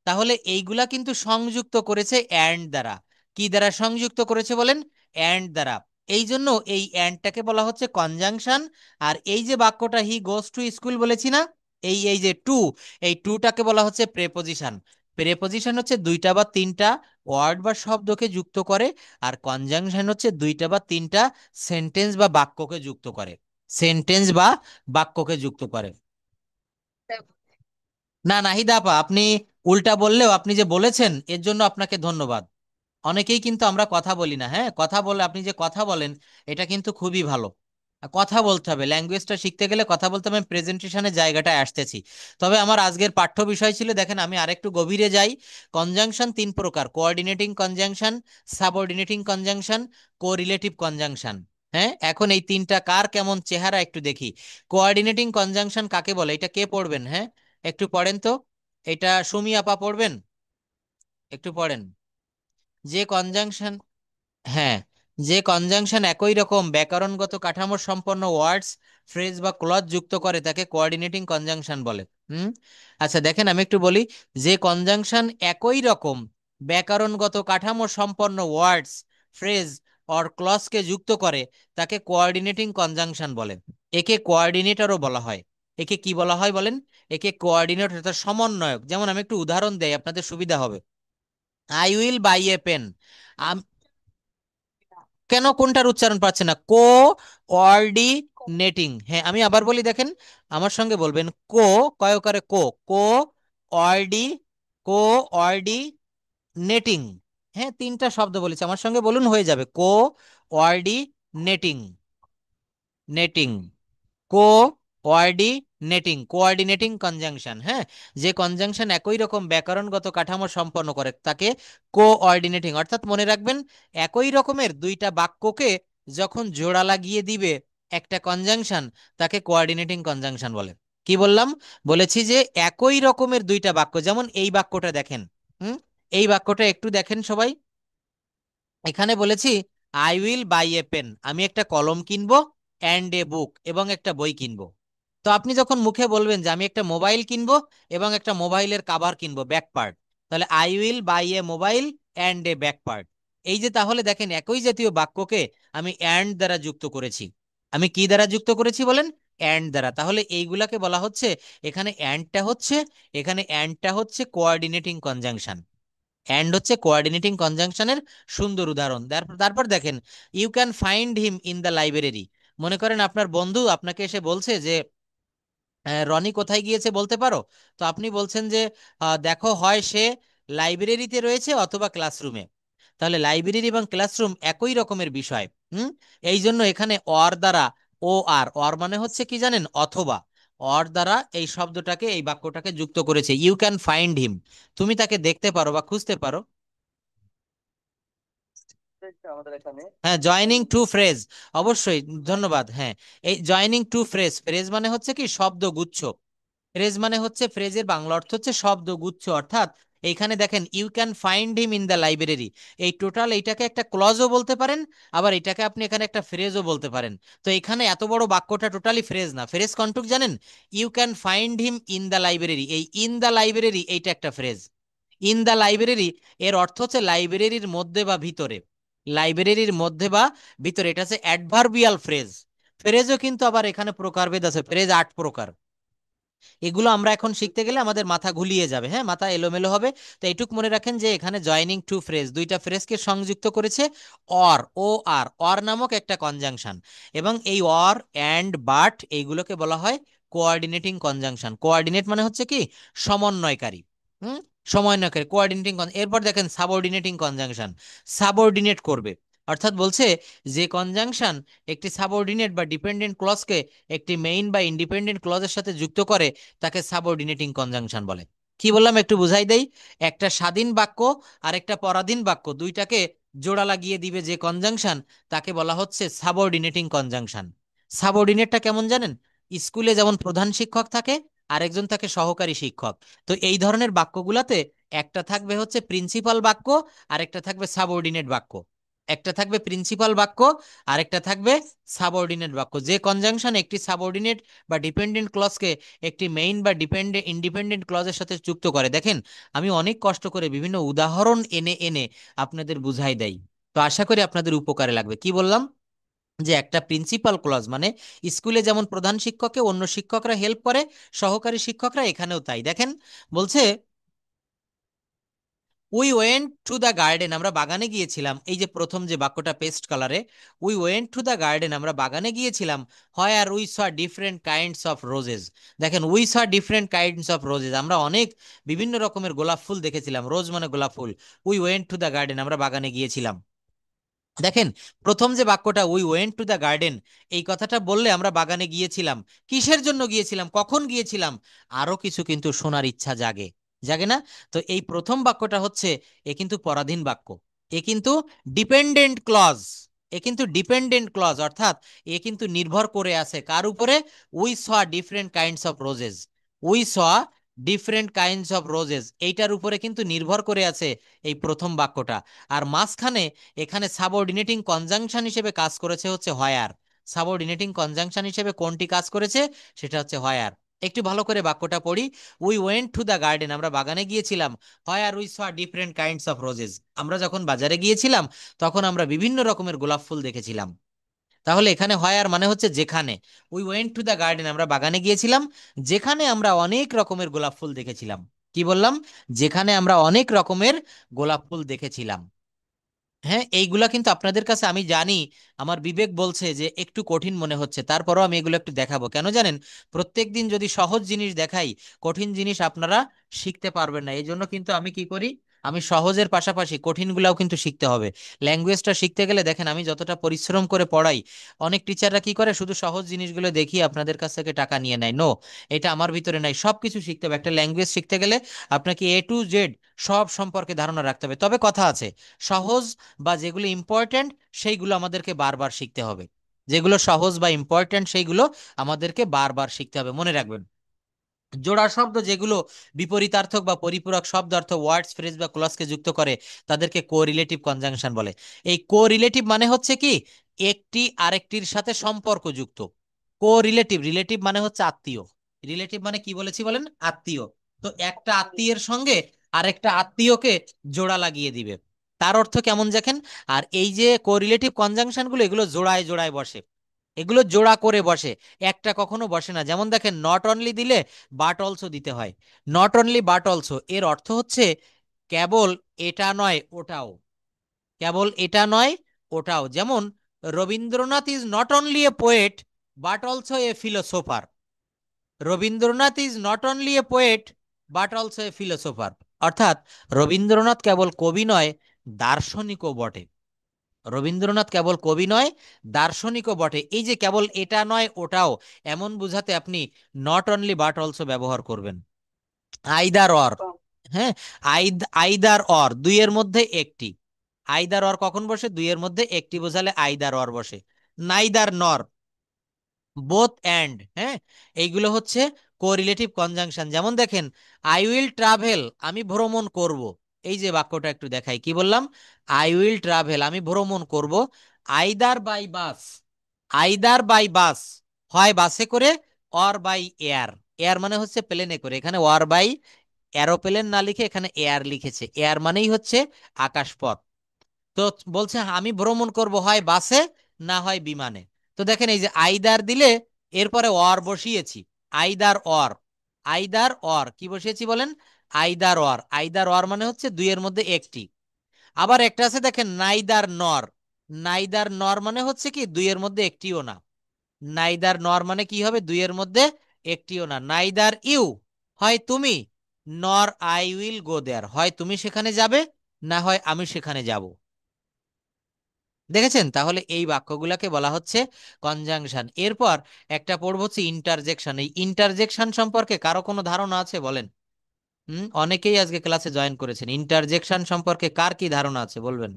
তাহলে এইগুলা কিন্তু সংযুক্ত করেছে অ্যান্ড দ্বারা। কি দ্বারা সংযুক্ত করেছে বলেন? অ্যান্ড দ্বারা। এই জন্য এই অ্যান্ডটাকে বলা হচ্ছে কনজাংশন। আর এই যে বাক্যটা হি গোস টু স্কুল বলেছি না, এই এই যে টু, এই টুটাকে বলা হচ্ছে প্রেপোজিশন। প্রেপোজিশন হচ্ছে দুইটা বা তিনটা ওয়ার্ড বা শব্দকে যুক্ত করে, আর কনজাংশন হচ্ছে দুইটা বা তিনটা সেন্টেন্স বা বাক্যকে যুক্ত করে, সেন্টেন্স বা বাক্যকে যুক্ত করে। না নাহিদা আপা, আপনি উল্টা বললেও আপনি যে বলেছেন এর জন্য আপনাকে ধন্যবাদ। অনেকেই কিন্তু আমরা কথা বলি না, হ্যাঁ, কথা বলে আপনি যে কথা বলেন এটা কিন্তু খুবই ভালো। কথা বলতে হবে, ল্যাঙ্গুয়েজটা শিখতে গেলে কথা বলতে হবে। আমি প্রেজেন্টেশনের জায়গাটায় আসতেছি। তবে আমার আজকের পাঠ্য বিষয় ছিল, দেখেন আমি আরেকটু গভীরে যাই। কনজাংশন তিন প্রকার: coordinating conjunction, subordinating conjunction, correlative conjunction. হ্যাঁ, এখন এই তিনটা কার কেমন চেহারা একটু দেখি। কোঅর্ডিনেটিং কনজাংশন কাকে বলে, এটা কে পড়বেন? হ্যাঁ, একটু পড়েন তো। এটা সুমি আপা পড়বেন, একটু পড়েন। যে কনজাংশন, হ্যাঁ, যে কনজাংশন একই রকম ব্যাকরণগত কাঠামো সম্পন্ন ওয়ার্ডস, ফ্রেজ বা ক্লজ যুক্ত করে তাকে কোঅর্ডিনেটিং কনজাংশন বলে। হুম। আচ্ছা দেখেন, আমি একটু বলি, যে কনজাংশন একই রকম ব্যাকরণগত কাঠামো সম্পন্ন ওয়ার্ডস, ফ্রেজ অর ক্লজকে যুক্ত করে তাকে কোঅর্ডিনেটিং কনজাংশন বলে। একে কোঅর্ডিনেটরও বলা হয়। একে কি বলা হয় বলেন? একে কোঅর্ডিনেটর অর্থাৎ সমন্বয়ক। যেমন আমি একটু উদাহরণ দেই, আপনাদের সুবিধা হবে। I will buy a pen. কেন কোনটার উচ্চারণ পাচ্ছে না? কোঅর্ডিনেটিং। হ্যাঁ, আমি আবার বলি দেখেন, আমার সঙ্গে বলবেন কো, কয়কারে কো, কো অর্ডি, কোঅর্ডিনেটিং। হ্যাঁ, তিনটা শব্দ বলেছি, আমার সঙ্গে বলুন, হয়ে যাবে। কোঅর্ডিনেটিং, নেটিং, কো কোঅর্ডিনেটিং কনজাংশন। হ্যাঁ, যে কনজাংশন একই রকম ব্যাকরণগত কাঠামো সম্পন্ন করে তাকে কোঅর্ডিনেটিং, অর্থাৎ মনে রাখবেন একই রকমের দুইটা বাক্যকে যখন জোড়া লাগিয়ে দিবে একটা কনজাংশন, তাকে কোঅর্ডিনেটিং কনজাংশন বলে। কি বললাম? বলেছি যে একই রকমের দুইটা বাক্য, যেমন এই বাক্যটা দেখেন। হুম, এই বাক্যটা একটু দেখেন সবাই। এখানে বলেছি I will buy a pen, আমি একটা কলম কিনবো, অ্যান্ড এ বুক, এবং একটা বই কিনবো। তো আপনি যখন মুখে বলবেন যে আমি একটা মোবাইল কিনবো এবং একটা মোবাইলের কাভার কিনবো, ব্যাক পার্ট, তাহলে I will buy A mobile and a back part. এই যে তাহলে দেখেন একই জাতীয় বাক্যকে আমি অ্যান্ড দ্বারা যুক্ত করেছি। আমি কি দ্বারা যুক্ত করেছি বলেন? অ্যান্ড দ্বারা। তাহলে এইগুলাকে বলা হচ্ছে, এখানে অ্যান্ডটা হচ্ছে কোঅর্ডিনেটিং কনজাংশন। অ্যান্ড হচ্ছে কোঅর্ডিনেটিং কনজাংশনের সুন্দর উদাহরণ। তারপর তারপর দেখেন, you can find him in the library. মনে করেন আপনার বন্ধু আপনাকে এসে বলছে যে রনি কোথায় গিয়েছে বলতে পারো? তো আপনি বলছেন যে দেখো, হয় সে লাইব্রেরিতে রয়েছে অথবা ক্লাসরুমে। তাহলে লাইব্রেরি এবং ক্লাসরুম একই রকমের বিষয়। হুম, এই জন্য এখানে অর দ্বারা, অর মানে হচ্ছে কি জানেন? অথবা। অর দ্বারা এই শব্দটাকে, এই বাক্যটাকে যুক্ত করেছে। ইউ ক্যান ফাইন্ড হিম, তুমি তাকে দেখতে পারো বা খুঁজতে পারো। আমাদের এখানে হ্যাঁ, জয়নিং টু ফ্রেজ, অবশ্যই, ধন্যবাদ। হ্যাঁ, এই জয়নিং টু ফ্রেজ, ফ্রেজ মানে হচ্ছে কি শব্দগুচ্ছ। ফ্রেজ মানে হচ্ছে, ফ্রেজের বাংলা অর্থ হচ্ছে শব্দগুচ্ছ। অর্থাৎ এইখানে দেখেন you can find him in the library, এই টোটাল এইটাকে একটা ক্লজও বলতে পারেন, আবার এটাকে আপনি এখানে একটা ফ্রেজও বলতে পারেন। তো এখানে এত বড় বাক্যটা টোটালি ফ্রেজ না, ফ্রেজ কন্টুক জানেন? You can find him in the library, এই ইন দ্য লাইব্রেরি এইটা একটা ফ্রেজ। ইন দ্য লাইব্রেরি এর অর্থ হচ্ছে লাইব্রেরির মধ্যে বা ভিতরে, লাইব্রেরির মধ্যে বা ভিতরে, এটা হচ্ছে অ্যাডভার্বিয়াল ফ্রেজ। ফ্রেজও কিন্তু আবার এখানে প্রকারভেদ আছে, ফ্রেজ 8 প্রকার। এগুলো আমরা এখন শিখতে গেলে আমাদের মাথা ঘুলিয়ে যাবে, হ্যাঁ, মাথা এলোমেলো হবে। তো এইটুক মনে রাখেন যে এখানে জয়নিং টু ফ্রেজ, দুইটা ফ্রেজকে সংযুক্ত করেছে অর, অর নামক একটা কনজাংশন। এবং এই অর, অ্যান্ড, বাট এইগুলোকে বলা হয় কোঅর্ডিনেটিং কনজাংশন। কোঅর্ডিনেট মানে হচ্ছে কি সমন্বয়কারী। হুম, সমন্বয়কারী, কোঅর্ডিনেটিং। এরপর দেখেন সাবঅর্ডিনেটিং কনজাংশন, সাবঅর্ডিনেট করবে। অর্থাৎ বলছে যে কনজাংশন একটি সাবঅর্ডিনেট বা ডিপেন্ডেন্ট ক্লজকে একটি মেইন বা ইন্ডিপেন্ডেন্ট ক্লজের সাথে যুক্ত করে তাকে সাবঅর্ডিনেটিং কনজাংশন বলে। কি বললাম একটু বুঝাই দেই। একটা স্বাধীন বাক্য আর একটা পরাধীন বাক্য, দুইটাকে জোড়া লাগিয়ে দিবে যে কনজাংশন, তাকে বলা হচ্ছে সাবঅর্ডিনেটিং কনজাংশন। সাবঅর্ডিনেটটা কেমন জানেন? স্কুলে যেমন প্রধান শিক্ষক থাকে, আরেকজন থাকে সহকারী শিক্ষক। তো এই ধরনের বাক্যগুলাতে একটা থাকবে হচ্ছে প্রিন্সিপাল বাক্য, আরেকটা থাকবে সাবঅর্ডিনেট বাক্য। একটা থাকবে প্রিন্সিপাল বাক্য, আরেকটা থাকবে সাবঅর্ডিনেট বাক্য। যে কনজাংশন একটি সাবঅর্ডিনেট বা ডিপেন্ডেন্ট ক্লজকে একটি মেইন বা ইন্ডিপেন্ডেন্ট ক্লজের সাথে যুক্ত করে। দেখেন, আমি অনেক কষ্ট করে বিভিন্ন উদাহরণ এনে এনে আপনাদের বুঝাই দেই। তো আশা করি আপনাদের উপকারে লাগবে। কি বললাম? যে একটা প্রিন্সিপাল ক্লজ মানে স্কুলে যেমন প্রধান শিক্ষককে অন্য শিক্ষকরা হেল্প করে, সহকারী শিক্ষকরা এখানেও তাই। দেখেন, বলছে we went to the garden, আমরা বাগানে গিয়েছিলাম। এই যে প্রথম যে বাক্যটা পেস্ট কালারে, we went to the garden, আমরা বাগানে গিয়েছিলাম, where we saw different kinds of roses. দেখেন, we saw different kinds of roses, আমরা অনেক বিভিন্ন রকমের গোলাপ ফুল দেখেছিলাম। রোজ মানে গোলাপ ফুল। We went to the garden, আমরা বাগানে গিয়েছিলাম। দেখেন, প্রথম যে বাক্যটা we went to the garden, এই কথাটা বললে আমরা বাগানে গিয়েছিলাম, কিসের জন্য গিয়েছিলাম, কখন গিয়েছিলাম, আরো কিছু কিন্তু শোনার ইচ্ছা জাগে, জাগে না? তো এই প্রথম বাক্যটা হচ্ছে, এ কিন্তু পরাধীন বাক্য, এ কিন্তু ডিপেন্ডেন্ট ক্লজ, অর্থাৎ এ কিন্তু নির্ভর করে আছে কার উপরে? We saw different kinds of roses, we saw different kinds of roses, এইটার উপরে কিন্তু নির্ভর করে আছে এই প্রথম বাক্যটা। আর মাঝখানে এখানে সাবঅর্ডিনেটিং কনজাংশন হিসেবে কাজ করেছে হচ্ছে হোয়ার। সাবঅর্ডিনেটিং কনজাংশন হিসেবে কোনটি কাজ করেছে? সেটা হচ্ছে হোয়ার। একটু ভালো করে বাক্যটা পড়ি। We went to the garden, আমরা বাগানে গিয়েছিলাম, where we saw different kinds of roses, আমরা যখন বাজারে গিয়েছিলাম তখন আমরা বিভিন্ন রকমের গোলাপ ফুল দেখেছিলাম। তাহলে এখানে হোয়ার মানে হচ্ছে যেখানে। We went to the garden, আমরা বাগানে গিয়েছিলাম যেখানে আমরা অনেক রকমের গোলাপ ফুল দেখেছিলাম। কি বললাম? যেখানে আমরা অনেক রকমের গোলাপ ফুল দেখেছিলাম। হ্যাঁ, এইগুলা কিন্তু আপনাদের কাছে আমি জানি, আমার বিবেক বলছে যে একটু কঠিন মনে হচ্ছে, তারপরও আমি এগুলো একটু দেখাবো। কেন জানেন? প্রত্যেক দিন যদি সহজ জিনিস দেখাই, কঠিন জিনিস আপনারা শিখতে পারবেন না। এই জন্য কিন্তু আমি কি করি, আমি সহজের পাশাপাশি কঠিনগুলাও কিন্তু শিখতে হবে। ল্যাঙ্গুয়েজটা শিখতে গেলে দেখেন আমি যতটা পরিশ্রম করে পড়াই, অনেক টিচাররা কি করে শুধু সহজ জিনিসগুলো দেখিয়ে আপনাদের কাছ থেকে টাকা নিয়ে নেয়। নো, এটা আমার ভিতরে নাই। সব কিছু শিখতে হবে। একটা ল্যাঙ্গুয়েজ শিখতে গেলে আপনাকে A to Z সব সম্পর্কে ধারণা রাখতে হবে। তবে কথা আছে, সহজ বা যেগুলো ইম্পর্ট্যান্ট সেইগুলো আমাদেরকে বারবার শিখতে হবে। যেগুলো সহজ বা ইম্পর্ট্যান্ট সেইগুলো আমাদেরকে বারবার শিখতে হবে, মনে রাখবেন। জোড়া শব্দ যেগুলো বিপরীতার্থক বা পরিপূরক শব্দ অর্থ ওয়ার্ডস ফ্রেজ বা ক্লজকে যুক্ত করে তাদেরকে কোরিলেটিভ কনজাংশন বলে। এই কোরিলেটিভ মানে হচ্ছে কি, একটি আরেকটির সাথে সম্পর্কযুক্ত। কোরিলেটিভ, রিলেটিভ মানে হচ্ছে আত্মীয়। রিলেটিভ মানে কি বলেছি বলেন, আত্মীয়। তো একটা আত্মীয়ের সঙ্গে আরেকটা আত্মীয়কে জোড়া লাগিয়ে দিবে, তার অর্থ কেমন দেখেন। আর এই যে কোরিলেটিভ কনজাংশন গুলো, এগুলো জোড়ায় জোড়ায় বসে, এগুলো জোড়া করে বসে, একটা কখনো বসে না। যেমন দেখেন নট অনলি দিলে বাট অলসো দিতে হয়। নট অনলি বাট অলসো এর অর্থ হচ্ছে কেবল এটা নয় ওটাও, কেবল এটা নয় ওটাও। যেমন Rabindranath is not only a poet but also a philosopher. Rabindranath is not only a poet but also a philosopher. অর্থাৎ রবীন্দ্রনাথ কেবল কবি নয়, দার্শনিকও বটে। রবীন্দ্রনাথ কেবল কবি নয়, দার্শনিকও বটে। এই যে কেবল এটা নয় ওটাও, এমন বুঝাতে আপনি নট অনলি বাট অলসো ব্যবহার করবেন। আইদার অর, হ্যাঁ, আইদার অর দুইয়ের মধ্যে একটি। আইদার অর কখন বসে, দুইয়ের মধ্যে একটি বোঝালে আইদার অর বসে। নাইদার নর, বোথ অ্যান্ড, হ্যাঁ, এইগুলো হচ্ছে কোরিলেটিভ কনজাংশন। যেমন দেখেন আই উইল ট্রাভেল, আমি ভ্রমণ করব। এই যে বাক্যটা একটু দেখাই, কি বললাম, আই উইল ট্রাভেল, আমি ভ্রমণ করব। Either by bus, either by bus হয় বাসে করে, অর বাই এয়ার, এয়ার মানে হচ্ছে প্লেনে করে, এখানে অর বাই এরোপ্লেন না লিখে এখানে এয়ার লিখেছে। এয়ার মানেই হচ্ছে আকাশপথ। তো বলছে আমি ভ্রমণ করব হয় বাসে না হয় বিমানে। তো দেখেন এই যে আইদার দিলে এরপরে অর বসিয়েছি, আইদার অর, আইদার অর কি বসিয়েছি বলেন, আইদার অর। আইদার অর মানে হচ্ছে দুইয়ের মধ্যে একটি। আবার একটা আছে দেখেন নাইদার নর, নাইদার নর মানে হচ্ছে কি দুইয়ের মধ্যে একটিও না। নাইদার নর মানে কি হবে, দুইয়ের মধ্যে একটিও না। নাইদার ইউ হয় তুমি, নর আই উইল গো দেয়ার হয় তুমি সেখানে যাবে না হয় আমি সেখানে যাব। দেখেছেন, তাহলে এই বাক্যগুলোকে বলা হচ্ছে কনজাংশন। এরপর একটা পড়বো হচ্ছে ইন্টারজেকশন। এই ইন্টারজেকশন সম্পর্কে কারো কোনো ধারণা আছে বলেন? অনেকেই আজকে ক্লাসে জয়েন করেছেন, ইন্টারজেকশন সম্পর্কে কার কি ধারণা আছে বলবেন?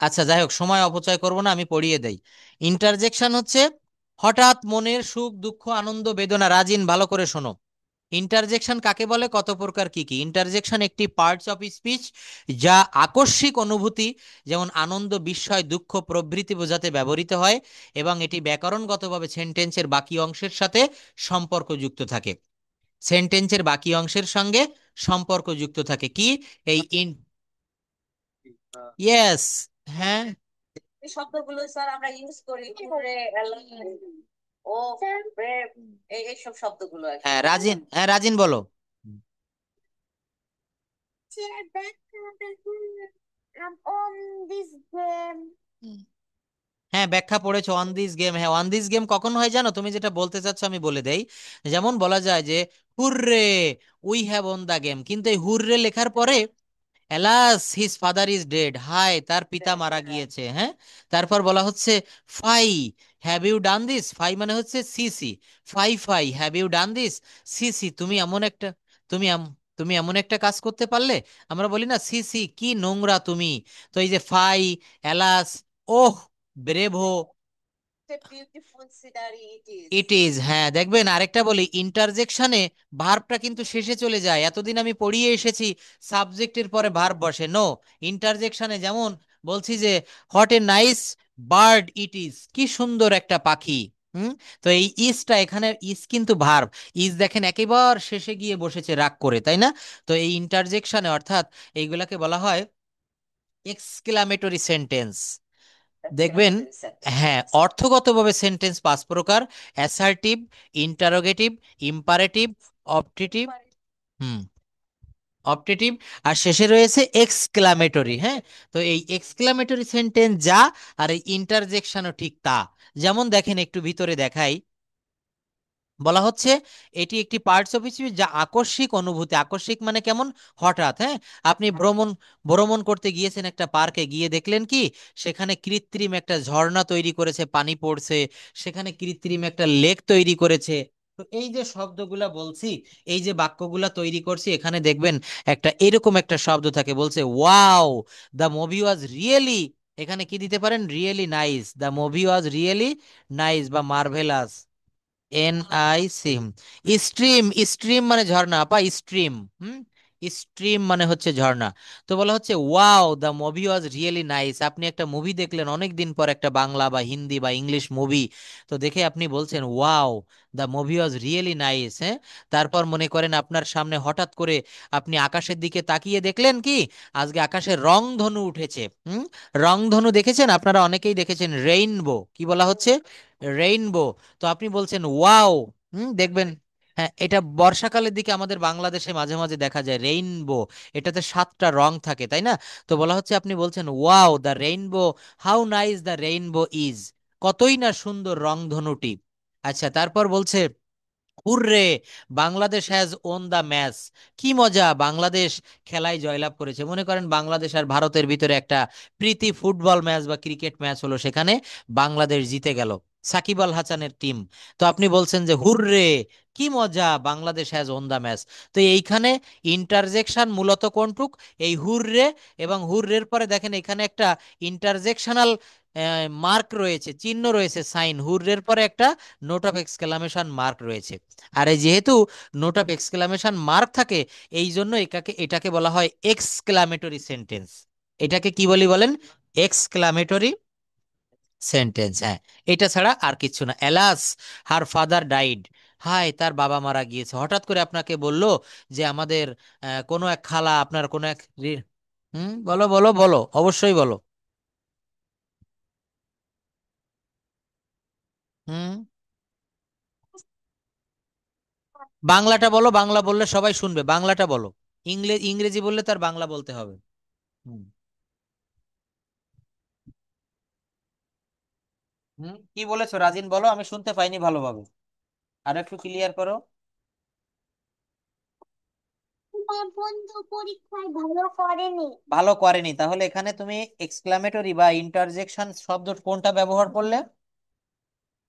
আচ্ছা যাই হোক, সময় অপচয় করব না, আমি পড়িয়ে দেই। ইন্টারজেকশন হচ্ছে হঠাৎ মনের সুখ দুঃখ আনন্দ বেদনা। রাজিন ভালো করে শোনো, ইন্টারজেকশন কাকে বলে, কত প্রকার, কি কি। ইন্টারজেকশন একটি পার্টস অফ স্পিচ যা আকস্মিক অনুভূতি যেমন আনন্দ বিস্ময় দুঃখ প্রভৃতি বোঝাতে ব্যবহৃত হয় এবং এটি ব্যাকরণগতভাবে সেন্টেন্সের বাকি অংশের সাথে সম্পর্কযুক্ত থাকে। সেন্টেন্সের বাকি অংশের সঙ্গে সম্পর্কযুক্ত থাকে কি, এই ইয়েস, হ্যাঁ, এই শব্দগুলো স্যার আমরা ইউজ করি করে ও ব্রেভ, এইসব শব্দগুলো আর কি। হ্যাঁ রাজিন, হ্যাঁ রাজিন বলো। হ্যাঁ ব্যাখ্যা পড়েছো অন দিস গেম। হ্যাঁ অন দিস গেম কখন হয় জানো, তুমি যেটা বলতে চাচ্ছ আমি বলে দেই। যেমন বলা যায় যে hurray we have won the game, কিন্তু এই হুররে লেখার পরে alas his father is dead, হায় তার পিতা মারা গিয়েছে, হ্যাঁ। তারপর বলা হচ্ছে fie have you done this, fie মানে হচ্ছে সিসি, fie fie have you done this, সিসি তুমি এমন একটা, তুমি তুমি এমন একটা কাজ করতে পারলে। আমরা বলি না সিসি কি নোংরা তুমি। তো এই যে fie, alas, oh, bravo, beautiful scenery it is. It is, হ্যাঁ দেখবেন আরেকটা বলি, ইন্টারজেকশনে ভার্বটা কিন্তু শেষে চলে যায়। এতদিন আমি পড়িয়ে এসেছি সাবজেক্টের পরে ভার্ব বসে, নো, ইন্টারজেকশনে যেমন বলছি যে what a nice bird it is, কি সুন্দর একটা পাখি। হুম, তো এই ইজটা এখানে ইজ কিন্তু ভার্ব, ইজ দেখেন একেবারে শেষে গিয়ে বসেছে রাগ করে, তাই না? তো এই ইন্টারজেকশনে অর্থাৎ এইগুলাকে বলা হয় এক্সক্লামেটরি সেন্টেন্স। দেখবেন, হ্যাঁ অর্থগতভাবে সেন্টেন্স পাঁচ প্রকার: অ্যাসার্টিভ, ইন্টারোগেটিভ, ইম্পারেটিভ, অপটেটিভ, হুম, অপটেটিভ, আর শেষে রয়েছে এক্সক্লামেটরি। হ্যাঁ, তো এই এক্সক্লামেটরি সেন্টেন্স যা, আর এই ইন্টারজেকশনও ঠিক তা। যেমন দেখেন একটু ভিতরে দেখাই, বলা হচ্ছে এটি একটি পার্টস অফ স্পিচ যা আকস্মিক অনুভূতি। আকস্মিক মানে কেমন? হঠাৎ। হ্যাঁ, আপনি ভ্রমণ ভ্রমণ করতে গিয়েছেন একটা পার্কে, গিয়ে দেখলেন কি সেখানে কৃত্রিম একটা ঝর্ণা তৈরি করেছে, পানি পড়ছে, সেখানে কৃত্রিম একটা লেক তৈরি করেছে। তো এই যে শব্দগুলা বলছি, এই যে বাক্যগুলা তৈরি করছি, এখানে দেখবেন একটা এরকম একটা শব্দ থাকে, বলছে wow the movie was really, এখানে কি দিতে পারেন? Really nice, the movie was really nice বা মার্ভেলাস। NIC। স্ট্রিম, স্ট্রিম মানে ঝর্ণা, আপা স্ট্রিম। হুম, স্ট্রিম মানে হচ্ছে ঝর্ণা। তো বলা হচ্ছে wow the movie was really nice, আপনি একটা মুভি দেখলেন অনেক দিন পর, একটা বাংলা বা হিন্দি বা ইংলিশ মুভি, তো দেখে আপনি বলছেন wow the movie was really nice. হ্যাঁ, তারপর মনে করেন আপনার সামনে হঠাৎ করে আপনি আকাশের দিকে তাকিয়ে দেখলেন কি আজকে আকাশে রংধনু উঠেছে। রংধনু দেখেছেন আপনারা, অনেকেই দেখেছেন, রেইনবো কি বলা হচ্ছে? রেইনবো। তো আপনি বলছেন ওয়াও। দেখবেন, হ্যাঁ, এটা বর্ষাকালের দিকে আমাদের বাংলাদেশে মাঝে মাঝে দেখা যায় রেইনবো, এটাতে 7টা রং থাকে, তাই না? তো বলা হচ্ছে আপনি বলছেন wow the rainbow, how nice the rainbow is, কতই না সুন্দর রংধনুটি। আচ্ছা, তারপর বলছে hurrah Bangladesh has won the match, কি মজা, বাংলাদেশ খেলায় জয়লাভ করেছে। মনে করেন বাংলাদেশ আর ভারতের ভিতরে একটা প্রীতি ফুটবল ম্যাচ বা ক্রিকেট ম্যাচ হলো, সেখানে বাংলাদেশ জিতে গেল, সাকিব আল হাসানের টিম। তো আপনি বলছেন যে হুররে, কি মজা, Bangladesh has won the match. তো এইখানে ইন্টারজেকশন মূলত কোনটুক? এই হুররে, এবং হুররের পরে দেখেন এখানে একটা ইন্টারজেকশনাল মার্ক রয়েছে, চিহ্ন রয়েছে, সাইন, হুররের পরে একটা নোট অফ এক্সক্লামেশন মার্ক রয়েছে। আর এই যেহেতু নোট অফ এক্সক্লামেশন মার্ক থাকে, এই জন্য এটাকে বলা হয় এক্সক্লামেটরি সেন্টেন্স। এটাকে কি বলি বলেন? Exclamatory sentence. হ্যাঁ, এটা ছাড়া আর কিছু না। এলাস হার ফাদার ডাইড, হায় তার বাবা মারা গিয়েছে। হঠাৎ করে আপনাকে বলল যে আমাদের কোনো এক খালা, আপনার কোনো এক বলো বলো বলো, অবশ্যই বলো। হুম, বাংলাটা বলো, বাংলা বললে সবাই শুনবে, বাংলাটা বলো। ইংরেজি বললে তার বাংলা বলতে হবে। হুম। কি বলেছো রাজিন, বলো, আমি শুনতে পাইনি ভালোভাবে, আর একটু ক্লিয়ার করো। আমার বন্ধু পরীক্ষায় ভালো করেনি। ভালো করেনি, তাহলে এখানে তুমি এক্সক্লামেটরি বা ইন্টারজেকশন শব্দ কোনটা ব্যবহার করলে?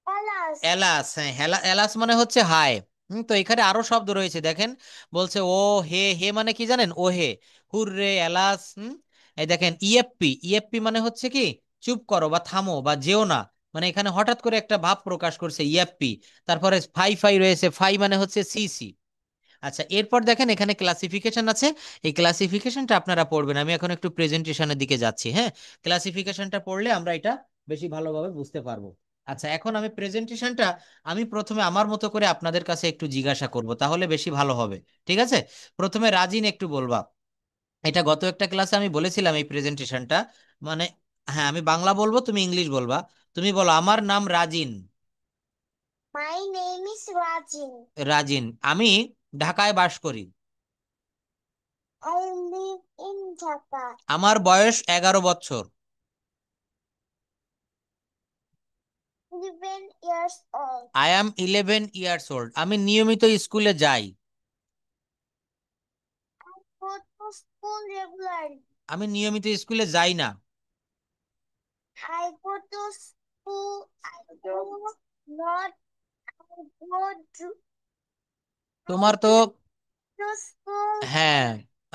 এলাস। এলাস। হ্যাঁ, এলাস মানে হচ্ছে হায়। তো এখানে আরো শব্দ রয়েছে দেখেন, বলছে ও হে, হে মানে কি জানেন? ও হে, হুররে, এলাস। এই দেখেন ইএফপি, ইএফপি মানে হচ্ছে কি চুপ করো বা থামো বা যেও না, মানে এখানে হঠাৎ করে একটা ভাব প্রকাশ করছে ইএফপি। তারপরে ফাই ফাই রয়েছে, ফাই মানে হচ্ছে সিসি। আচ্ছা, এরপর দেখেন এখানে ক্লাসিফিকেশন আছে, এই ক্লাসিফিকেশনটা আপনারা পড়বেন, আমি এখন একটু প্রেজেন্টেশনের দিকে যাচ্ছি। হ্যাঁ, ক্লাসিফিকেশনটা পড়লে আমরা এটা বেশি ভালোভাবে বুঝতে পারবো। আচ্ছা, এখন আমি প্রেজেন্টেশনটা আমি প্রথমে আমার মতো করে আপনাদের কাছে একটু জিজ্ঞাসা করব, তাহলে বেশি ভালো হবে। ঠিক আছে, প্রথমে রাজিন একটু বলবা। এটা গত একটা ক্লাসে আমি বলেছিলাম এই প্রেজেন্টেশনটা, মানে, হ্যাঁ, আমি বাংলা বলবো, তুমি ইংলিশ বলবা। তুমি বলো আমার নাম Rajin. My name is Rajin. Rajin, আমি ঢাকায় বাস করি। I live in Dhaka. আমার বয়স 11 বছর। 11 years old. I am 11 years old. আমি নিয়মিত স্কুলে যাই। I go to school regularly. আমি নিয়মিত স্কুলে যাই না। I go to school. I do not. I go তোমার তো, to school. হ্যাঁ,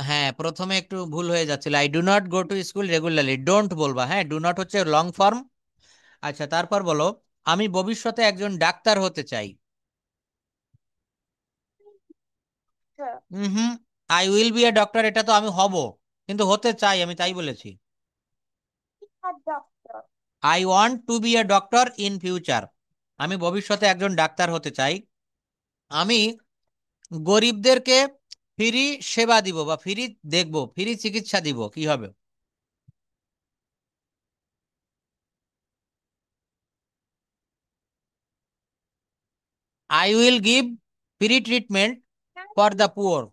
হ্যাঁ, প্রথমে একটু ভুল হয়ে যাচ্ছিল, I do not go to school regularly, don't বলবা। হ্যাঁ, ডু নট হচ্ছে লং ফর্ম। আচ্ছা, তারপর বলো আমি ভবিষ্যতে একজন ডাক্তার হতে চাই। হুম, I will be a doctor, এটা তো আমি হব, কিন্তু হতে চাই আমি, তাই বলেছি। A doctor. I want to be a doctor in future, আমি ভবিষ্যতে একজন ডাক্তার হতে চাই। আমি গরিবদেরকে ফ্রি সেবা দিব বা ফ্রি দেখবো, ফ্রি চিকিৎসা দিব, কি হবে? I will give free treatment for the poor,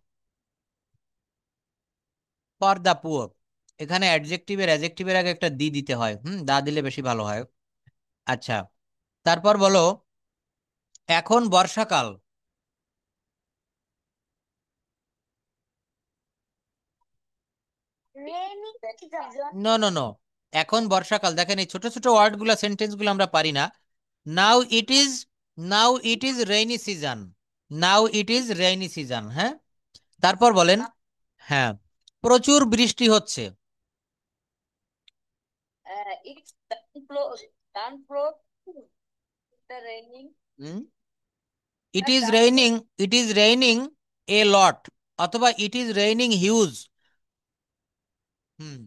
for the poor. এখানে অ্যাডজেক্টিভের আগে একটা দি দিতে হয়, দা দিলে বেশি ভালো হয়। আচ্ছা, তারপর বলো এখন বর্ষাকাল। Rainy season. No no no, এখন বর্ষাকাল। দেখেন এই ছোট ছোট ওয়ার্ড গুলা, সেন্টেন্স গুলো আমরা পারি না। Now it is, now it is rainy season, now it is rainy season. হ্যাঁ, তারপর বলেন। হ্যাঁ, প্রচুর বৃষ্টি হচ্ছে। It's done flow, the raining. It is raining, it is raining a lot, অথবা ইট ইজ রেইনিং হিউজ। হুম,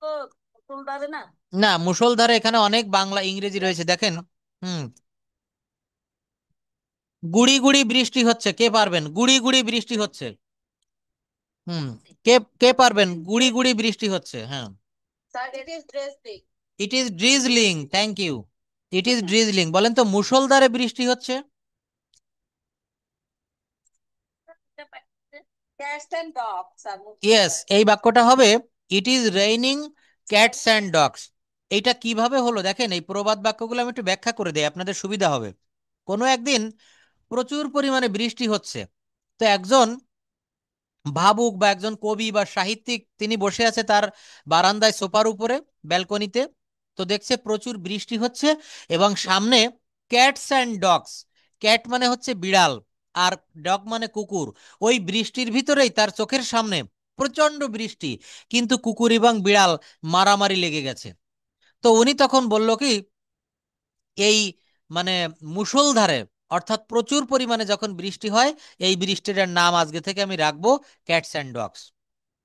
তো মুষলধারে না। না, মুষলধারে এখানে অনেক বাংলা ইংরেজি রয়েছে, দেখেন। হুম, গুড়ি গুড়ি বৃষ্টি হচ্ছে, কে পারবেন? গুড়ি গুড়ি বৃষ্টি হচ্ছে। হুম, কে কে পারবেন? গুড়ি গুড়ি বৃষ্টি হচ্ছে। হ্যাঁ, sir it is dressing. It is drizzling, thank you. It is drizzling. বলেন তো মুষলধারে বৃষ্টি হচ্ছে। Cats and dogs sir. Yes, এই বাক্যটা হবে it is raining cats and dogs. এইটা কিভাবে হলো দেখেন, এই প্রবাদ বাক্যগুলো আমি একটু ব্যাখ্যা করে দেই, আপনাদের সুবিধা হবে। কোনো একদিন প্রচুর পরিমাণে বৃষ্টি হচ্ছে, তো একজন ভাবুক বা একজন কবি বা সাহিত্যিক তিনি বসে আছে তার বারান্দায় সোফার উপরে, ব্যালকনিতে। তো দেখছে প্রচুর বৃষ্টি হচ্ছে এবং সামনে ক্যাটস অ্যান্ড ডগস, ক্যাট মানে হচ্ছে বিড়াল আর ডগ মানে কুকুর, ওই বৃষ্টির ভিতরেই তার চোখের সামনে প্রচন্ড বৃষ্টি, কিন্তু কুকুর এবং বিড়াল মারামারি লেগে গেছে। তো উনি তখন বলল কি, এই মানে মুষলধারে অর্থাৎ প্রচুর পরিমাণে যখন বৃষ্টি হয়, এই বৃষ্টিটার নাম আজকে থেকে আমি রাখবো ক্যাটস অ্যান্ড ডগস।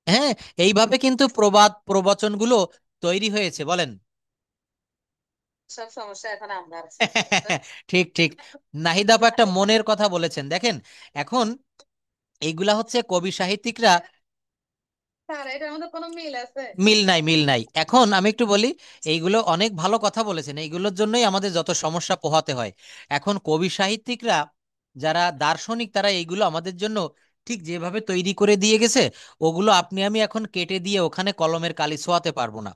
হ্যাঁ, এইভাবে কিন্তু প্রবাদ প্রবচনগুলো তৈরি হয়েছে, বলেন। সব সমস্যা এখন আমরা। ঠিক ঠিক, নাহিদ আপা একটা মনের কথা বলেছেন, দেখেন। এখন এইগুলা হচ্ছে কবি সাহিত্যিকরা। স্যার এটার মধ্যে কোনো মিল আছে? মিল নাই, মিল নাই। এখন আমি একটু বলি, এইগুলো অনেক ভালো কথা বলেছেন, এইগুলোর জন্যই আমাদের যত সমস্যা পোহাতে হয়। এখন কবি সাহিত্যিকরা যারা দার্শনিক, তারা এইগুলো আমাদের জন্য ঠিক যেভাবে তৈরি করে দিয়ে গেছে, ওগুলো আপনি আমি এখন কেটে দিয়ে ওখানে কলমের কালি ছোঁয়াতে পারবো না।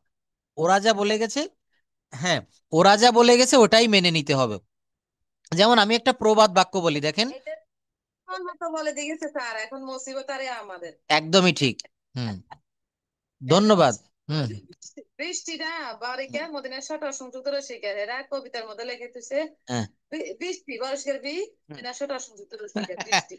ওরা যা বলে গেছে, হ্যাঁ, ওরা যা বলে গেছে ওটাই মেনে নিতে হবে। যেমন আমি একটা প্রবাদ বাক্য বলি, দেখেন। এটা কোন মতো বলে দিয়েছে স্যার, এখন মুসিবত আরে আমাদের। একদমই ঠিক। হুম, ধন্যবাদ। হুম, বৃষ্টিটা বারিকে মদিনার শত সংযুক্ত রসিকের এরা কবিতার মধ্যে লিখে দিছে। হ্যাঁ। বৃষ্টি বর্ষের মদিনার শত সংযুক্ত রসিকের বৃষ্টি।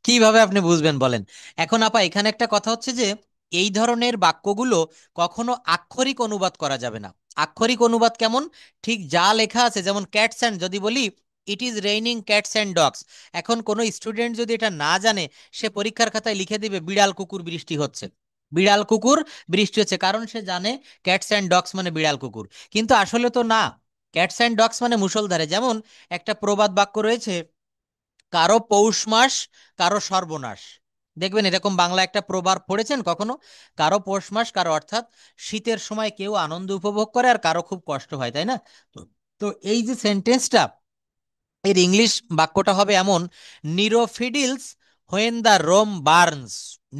কিভাবে আপনি বুঝবেন বলেন? এখন আপা এখানে একটা কথা হচ্ছে যে এই ধরনের বাক্যগুলো কখনো আক্ষরিক অনুবাদ করা যাবে না। আক্ষরিক অনুবাদ কেমন? ঠিক যা লেখা আছে, যেমন ক্যাটস অ্যান্ড, যদি বলি it is raining cats and dogs, এখন কোনো স্টুডেন্ট যদি এটা না জানে, সে পরীক্ষার খাতায় লিখে দিবে বিড়াল কুকুর বৃষ্টি হচ্ছে, বিড়াল কুকুর বৃষ্টি হচ্ছে, কারণ সে জানে ক্যাটস অ্যান্ড ডগস মানে বিড়াল কুকুর। কিন্তু আসলে তো না, ক্যাটস অ্যান্ড ডগস মানে মুষলধারে। যেমন একটা প্রবাদ বাক্য রয়েছে, কারো পৌষ মাস কারো সর্বনাশ। দেখবেন এরকম বাংলা একটা প্রবাদ পড়েছেন কখনো? কারো পৌষ মাস, কারো অর্থাৎ শীতের সময় কেউ আনন্দ উপভোগ করে আর কারো খুব কষ্ট হয়, তাই না? তো তো এই যে সেন্টেন্সটা, এর ইংলিশ বাক্যটা হবে এমন, Nero fiddles when the Rome burns,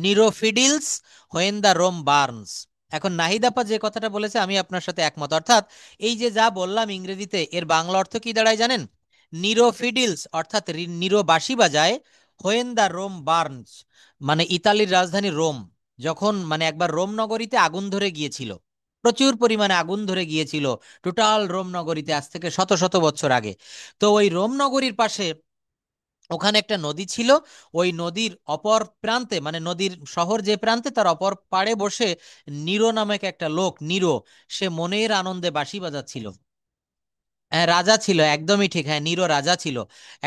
Nero fiddles when the Rome burns. এখন নাহিদ আপা যে কথাটা বলেছে আমি আপনার সাথে একমত, অর্থাৎ এই যে যা বললাম ইংরেজিতে, এর বাংলা অর্থ কি দাঁড়ায় জানেন? নিরোফিডিলস অর্থাৎ নিরো বাঁশি বাজায়, হোয়েন দ্য রোম বার্নস মানে ইতালির রাজধানী রোম যখন, মানে একবার রোম নগরীতে আগুন ধরে গিয়েছিল, প্রচুর পরিমাণে আগুন ধরে গিয়েছিল টোটাল রোম নগরীতে, আজ থেকে শত শত বছর আগে। তো ওই রোম নগরীর পাশে ওখানে একটা নদী ছিল, ওই নদীর অপর প্রান্তে, মানে নদীর শহর যে প্রান্তে, তার অপর পাড়ে বসে নিরো নামক একটা লোক, নিরো, সে মনের আনন্দে বাঁশি বাজাচ্ছিল। হ্যাঁ, রাজা ছিল, একদমই ঠিক, হ্যাঁ, নিরো রাজা ছিল।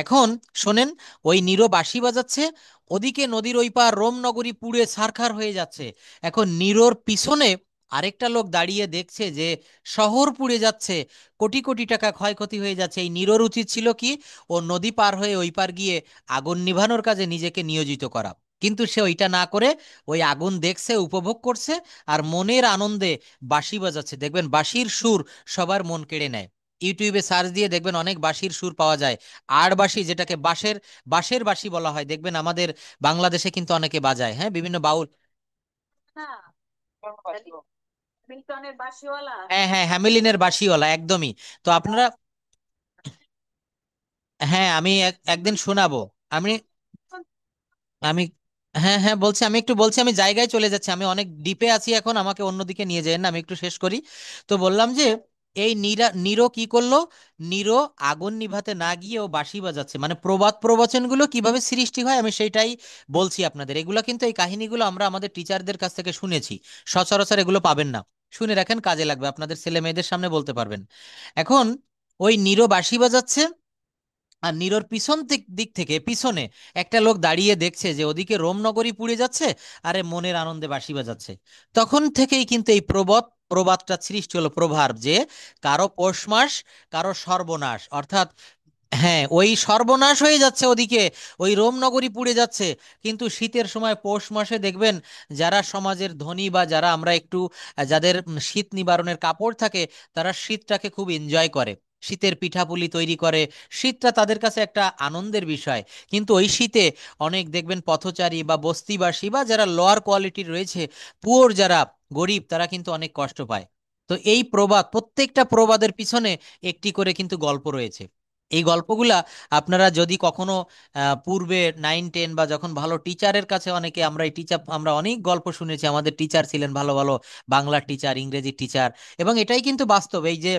এখন শোনেন, ওই নিরো বাঁশি বাজাচ্ছে, ওদিকে নদীর ওই পার রোম নগরী পুড়ে ছারখার হয়ে যাচ্ছে। এখন নিরোর পিছনে আরেকটা লোক দাঁড়িয়ে দেখছে যে শহর পুড়ে যাচ্ছে, কোটি কোটি টাকা ক্ষয়ক্ষতি হয়ে যাচ্ছে। এই নিরোর উচিত ছিল কি, ও নদী পার হয়ে ওই পার গিয়ে আগুন নিভানোর কাজে নিজেকে নিয়োজিত করা, কিন্তু সে ওইটা না করে ওই আগুন দেখছে, উপভোগ করছে আর মনের আনন্দে বাঁশি বাজাচ্ছে। দেখবেন বাঁশির সুর সবার মন কেড়ে নেয়। ইউটিউবে সার্চ দিয়ে দেখবেন অনেক বাঁশির সুর পাওয়া যায়। আর বাঁশি, যেটাকে বাঁশের বাঁশের বাঁশি বলা হয়, দেখবেন আমাদের বাংলাদেশে কিন্তু অনেকে বাজায়, হ্যাঁ, বিভিন্ন বাউল। না, মিল্টনের বাঁশিওয়ালা। হ্যাঁ হ্যাঁ, হ্যামিলিনের বাঁশিওয়ালা, একদমই। তো আপনারা হ্যাঁ আমি একদিন শোনাবো। আমি আমি হ্যাঁ হ্যাঁ বলছি, আমি একটু বলছি, আমি জায়গায় চলে যাচ্ছি, আমি অনেক ডিপে আছি এখন, আমাকে অন্যদিকে নিয়ে যাবেন না, আমি একটু শেষ করি। তো বললাম যে এই নিরো কি করলো, নিরো আগুন নিভাতে না গিয়ে ও বাঁশি বাজাচ্ছে, মানে প্রবাদ প্রবচনগুলো কিভাবে সৃষ্টি হয় আমি সেটাই বলছি আপনাদের। এগুলো কিন্তু এই কাহিনীগুলো আমরা আমাদের টিচারদের কাছ থেকে শুনেছি, সচরাচর এগুলো পাবেন না। শুনে রাখেন, কাজে লাগবে, আপনাদের ছেলে মেয়েদের সামনে বলতে পারবেন। এখন ওই নিরো বাঁশি বাজাচ্ছে, আর নিরোর পিছন দিক থেকে পিছনে একটা লোক দাঁড়িয়ে দেখছে যে ওদিকে রোমনগরী পুড়ে যাচ্ছে, আরে মনের আনন্দে বাঁশি বাজাচ্ছে। তখন থেকেই কিন্তু এই প্রবাদটা সৃষ্টি হলো, প্রভাব, যে কারো পৌষ মাস কারো সর্বনাশ, অর্থাৎ হ্যাঁ ওই সর্বনাশ হয়ে যাচ্ছে ওদিকে, ওই রোমনগরী পুড়ে যাচ্ছে। কিন্তু শীতের সময় পৌষ মাসে দেখবেন যারা সমাজের ধনী বা যারা আমরা একটু যাদের শীত নিবারণের কাপড় থাকে, তারা শীতটাকে খুব এনজয় করে, শীতের পিঠাপুলি তৈরি করে, শীতটা তাদের কাছে একটা আনন্দের বিষয়। কিন্তু ওই শীতে অনেক দেখবেন পথচারী বা বস্তিবাসী বা যারা লোয়ার কোয়ালিটির রয়েছে, পুয়োর যারা গরিব, তারা কিন্তু অনেক কষ্ট পায়। তো এই প্রবাদ, প্রত্যেকটা প্রবাদের পিছনে একটি করে কিন্তু গল্প রয়েছে। এই গল্পগুলা আপনারা যদি কখনো পূর্বে 9-10 বা যখন ভালো টিচারের কাছে, অনেকে আমরা এই টিচার, আমরা অনেক গল্প শুনেছি, আমাদের টিচার ছিলেন ভালো ভালো বাংলা টিচার, ইংরেজি টিচার, এবং এটাই কিন্তু বাস্তব, এই যে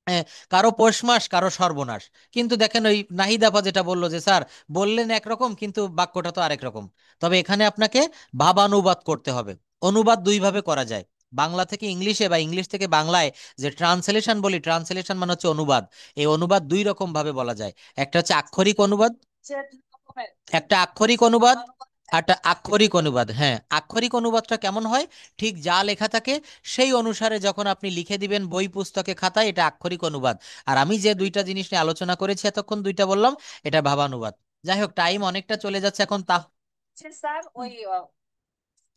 আহ, কারো পৌষ মাস কারো সর্বনাশ। কিন্তু দেখেন ওই নাহিদ আপা যেটা বললো যে স্যার বললেন একরকম কিন্তু বাক্যটা তো আরেক রকম। তবে এখানে আপনাকে ভাবানুবাদ করতে হবে। অনুবাদ দুই ভাবে করা যায়, বাংলা থেকে ইংলিশে বা ইংলিশ থেকে বাংলায়, যে ট্রান্সলেশন বলি, ট্রান্সলেশন মানে হচ্ছে অনুবাদ। এই অনুবাদ দুই রকম ভাবে বলা যায়, একটা হচ্ছে আক্ষরিক অনুবাদ, যে দুই রকমের একটা আক্ষরিক অনুবাদ, ভাবানুবাদ আর একটা আক্ষরিক আক্ষরিক অনুবাদ। অনুবাদ। হ্যাঁ, আক্ষরিক অনুবাদটা কেমন হয়, ঠিক যা লেখা থাকে সেই অনুসারে যখন আপনি লিখে দিবেন বই পুস্তকে খাতায়, এটা আক্ষরিক অনুবাদ। আর আমি যে দুইটা জিনিস নিয়ে আলোচনা করেছি এতক্ষণ, দুইটা বললাম, এটা ভাবানুবাদ। যাই হোক, টাইম অনেকটা চলে যাচ্ছে এখন তা। স্যার ওই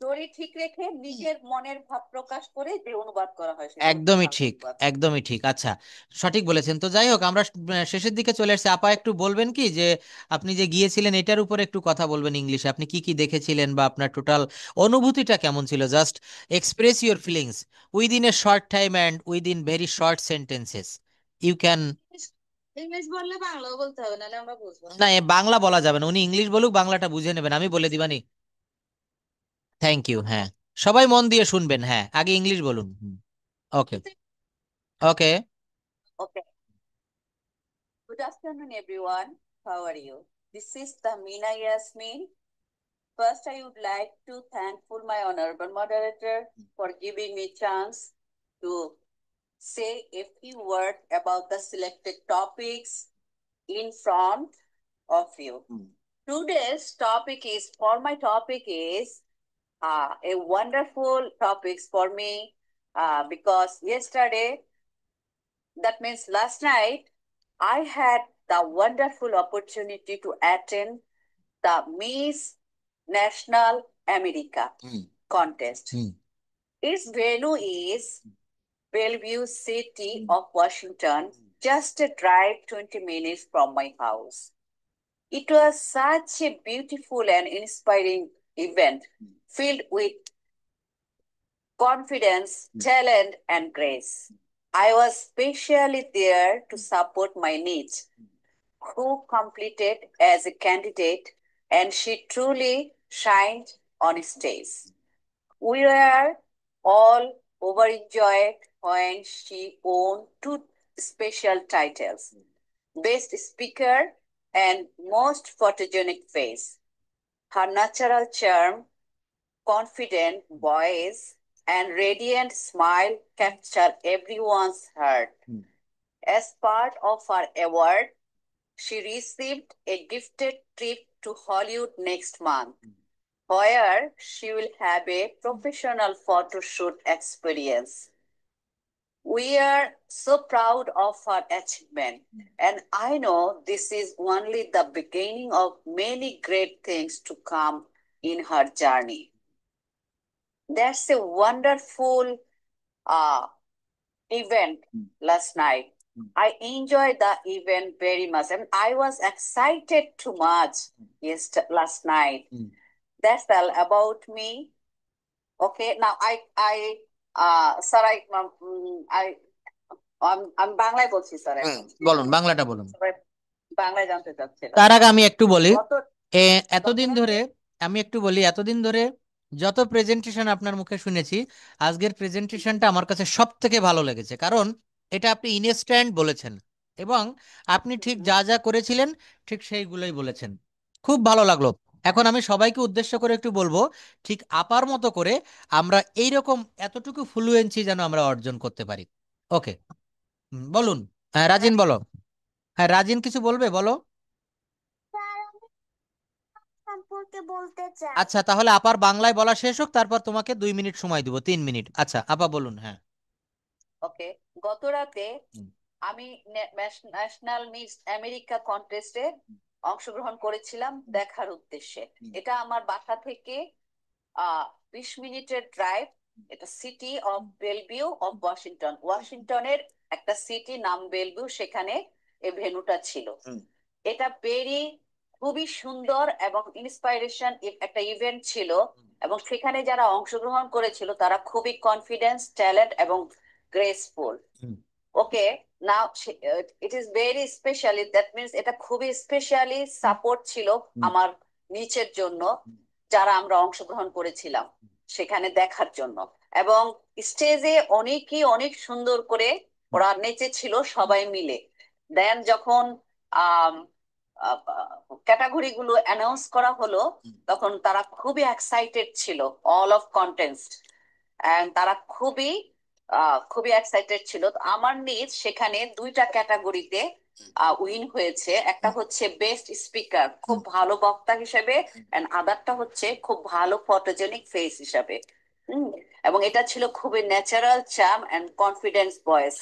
স্টোরি ঠিক রেখে নিজের মনের ভাব প্রকাশ করে যে অনুবাদ করা হয় সেটা হচ্ছে একদমই ঠিক, ভাবানুবাদ। একদমই ঠিক, আচ্ছা, সঠিক বলেছেন। তো যাই হোক, আমরা শেষের দিকে চলে এসেছি। আপা একটু বলবেন কি যে আপনি যে গিয়েছিলেন এটার উপরে একটু কথা বলবেন ইংলিশে, আপনি কি কি দেখেছিলেন বা আপনার টোটাল অনুভূতিটা কেমন ছিল, just express your feelings within a short time and within very short sentences, you can. English বললে বাংলাও বলতে হবে, নাহলে আমরা বুঝবো না। না, এ বাংলা বলা যাবে না, উনি ইংলিশ বলুক, বাংলাটা বুঝে নেবেন, আমি বলে দিবানি। থ্যাংক ইউ, হ্যাঁ, সবাই মন দিয়ে শুনবেন, হ্যাঁ আগে ইংলিশ বলুন। ওকে, ওকে। Okay. Good afternoon, everyone. How are you? This is Tamina Yasmin. First, I would like to thankful my honorable moderator for giving me chance to say a few words about the selected topics in front of you. Today's topic is, for my topic is a wonderful topics for me because yesterday, that means last night, I had the wonderful opportunity to attend the Miss National America contest. Its venue is Bellevue City of Washington, just a drive 20 minutes from my house. It was such a beautiful and inspiring event filled with confidence, talent, and grace. I was specially there to support my niece, who completed as a candidate, and she truly shined on stage. We were all overjoyed when she won two special titles, Best Speaker and Most Photogenic Face. Her natural charm, confident voice, and radiant smile captured everyone's heart. As part of her award, she received a gifted trip to Hollywood next month, where she will have a professional photo shoot experience. We are so proud of her achievement, and I know this is only the beginning of many great things to come in her journey. That's a wonderful uh, event last night. I enjoyed the event very much, and I was excited too much last night. That's all about me. Okay, now sir, I'm বাংলায় বলছি স্যার। বলুন, বাংলাটা বলুন। বাংলায় জানতে চাচ্ছিলাম। তার আগে আমি একটু বলি, গত এতদিন গতরাতে ধরে এতদিন ধরে যত প্রেজেন্টেশন আপনার মুখে শুনেছি, আজকের প্রেজেন্টেশনটা আমার কাছে সব থেকে ভালো লেগেছে, কারণ এটা আপনি ইনস্ট্যান্ট বলেছেন এবং আপনি ঠিক যা যা করেছিলেন ঠিক সেইগুলোই বলেছেন। খুব ভালো লাগলো। এখন আমি সবাইকে উদ্দেশ্য করে একটু বলবো, ঠিক আপার মতো করে আমরা এইরকম এতটুকু ফ্লুয়েন্সি যেন আমরা অর্জন করতে পারি। ওকে, বলুন। হ্যাঁ রাজিন বলো। হ্যাঁ রাজিন কিছু বলবে, বলো। স্যার আমি সম্পর্কে বলতে চাই। আচ্ছা, তাহলে আপার বাংলায় বলা শেষ হোক, তারপর তোমাকে 2 মিনিট সময় দিব, 3 মিনিট। আচ্ছা আপা বলুন। হ্যাঁ। ওকে, গতরাতে হুম। আমি ন্যাশনাল মিস আমেরিকা কন্টেস্টে অংশগ্রহণ করেছিলাম দেখার উদ্দেশ্যে। এটা আমার বাসা থেকে 20 মিনিটের ড্রাইভ। এটা city of Bellevue of Washington, ওয়াশিংটনের একটা সিটি নাম বেলভিউ, সেখানে এই ভেন্যুটা ছিল। এটা খুবই সুন্দর এবং ইন্সপাইরেশন একটা ইভেন্ট ছিল, এবং সেখানে যারা অংশগ্রহণ করেছিল তারা খুবই কনফিডেন্স, ট্যালেন্ট এবং graceful. Okay, now it is very specially, that means এটা খুবই স্পেশালি সাপোর্ট ছিল আমার নিচের জন্য, যারা আমরা অংশগ্রহণ করেছিলাম সেখানে দেখার জন্য। এবং স্টেজে অনেক সুন্দর করে ওরা নেচেছিল সবাই মিলে। দেন যখন ক্যাটাগরি গুলো অ্যানাউন্স করা হলো, তখন তারা খুবই এক্সাইটেড ছিল, অল অফ কন্টেস্ট, এন্ড তারা খুবই এক্সাইটেড ছিল। তো আমার নিজ সেখানে 2টা ক্যাটাগরিতে উইন হয়েছে। একটা হচ্ছে বেস্ট স্পিকার, খুব ভালো বক্তা হিসেবে, এন্ড আদারটা হচ্ছে খুব ভালো ফটোজেনিক ফেস হিসাবে। এবং এটা ছিল খুবই natural charm and confidence voice.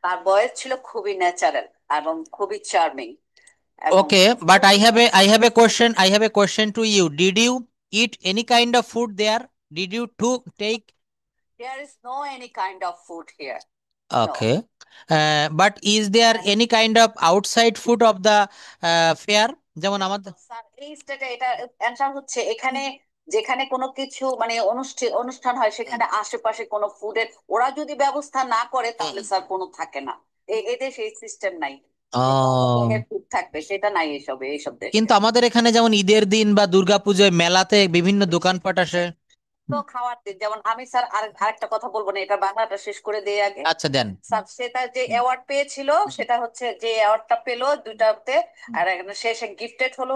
তার ভয়েস ছিল খুবই ন্যাচারাল এবং খুবই চার্মিং। এবং Okay, but I have a question to you. Did you eat any kind of food there? Did you to take? there is no any kind of food here. No. Okay. But is there any kind of outside food of the fair? যেমন আমাদের স্যার এই স্টেটে এটা অ্যান্সার হচ্ছে, এখানে যেখানে কোনো কিছু মানে অনুষ্ঠান হয় সেখানে আশেপাশে কোনো ফুডের ওরা যদি ব্যবস্থা না করে তাহলে স্যার কোনো থাকে না। এদের সেই সিস্টেম নাই যে ফুড থাকবে, সেটা নাই এইসব দেশে। কিন্তু আমাদের এখানে যেমন ঈদের দিন বা দুর্গাপূজায় মেলাতে বিভিন্ন দোকানপাট আসে। তো খাওয়ার দিন, যেমন আমি স্যার আরেকটা কথা বলবো না, এটা বাংলাটা শেষ করে দিয়ে আগে। আচ্ছা দেন। স্যার সেটা যে অ্যাওয়ার্ড পেয়েছিল, সেটা হচ্ছে যে অ্যাওয়ার্ডটা পেলো 2টাতে, আর শেষে গিফটেড হলো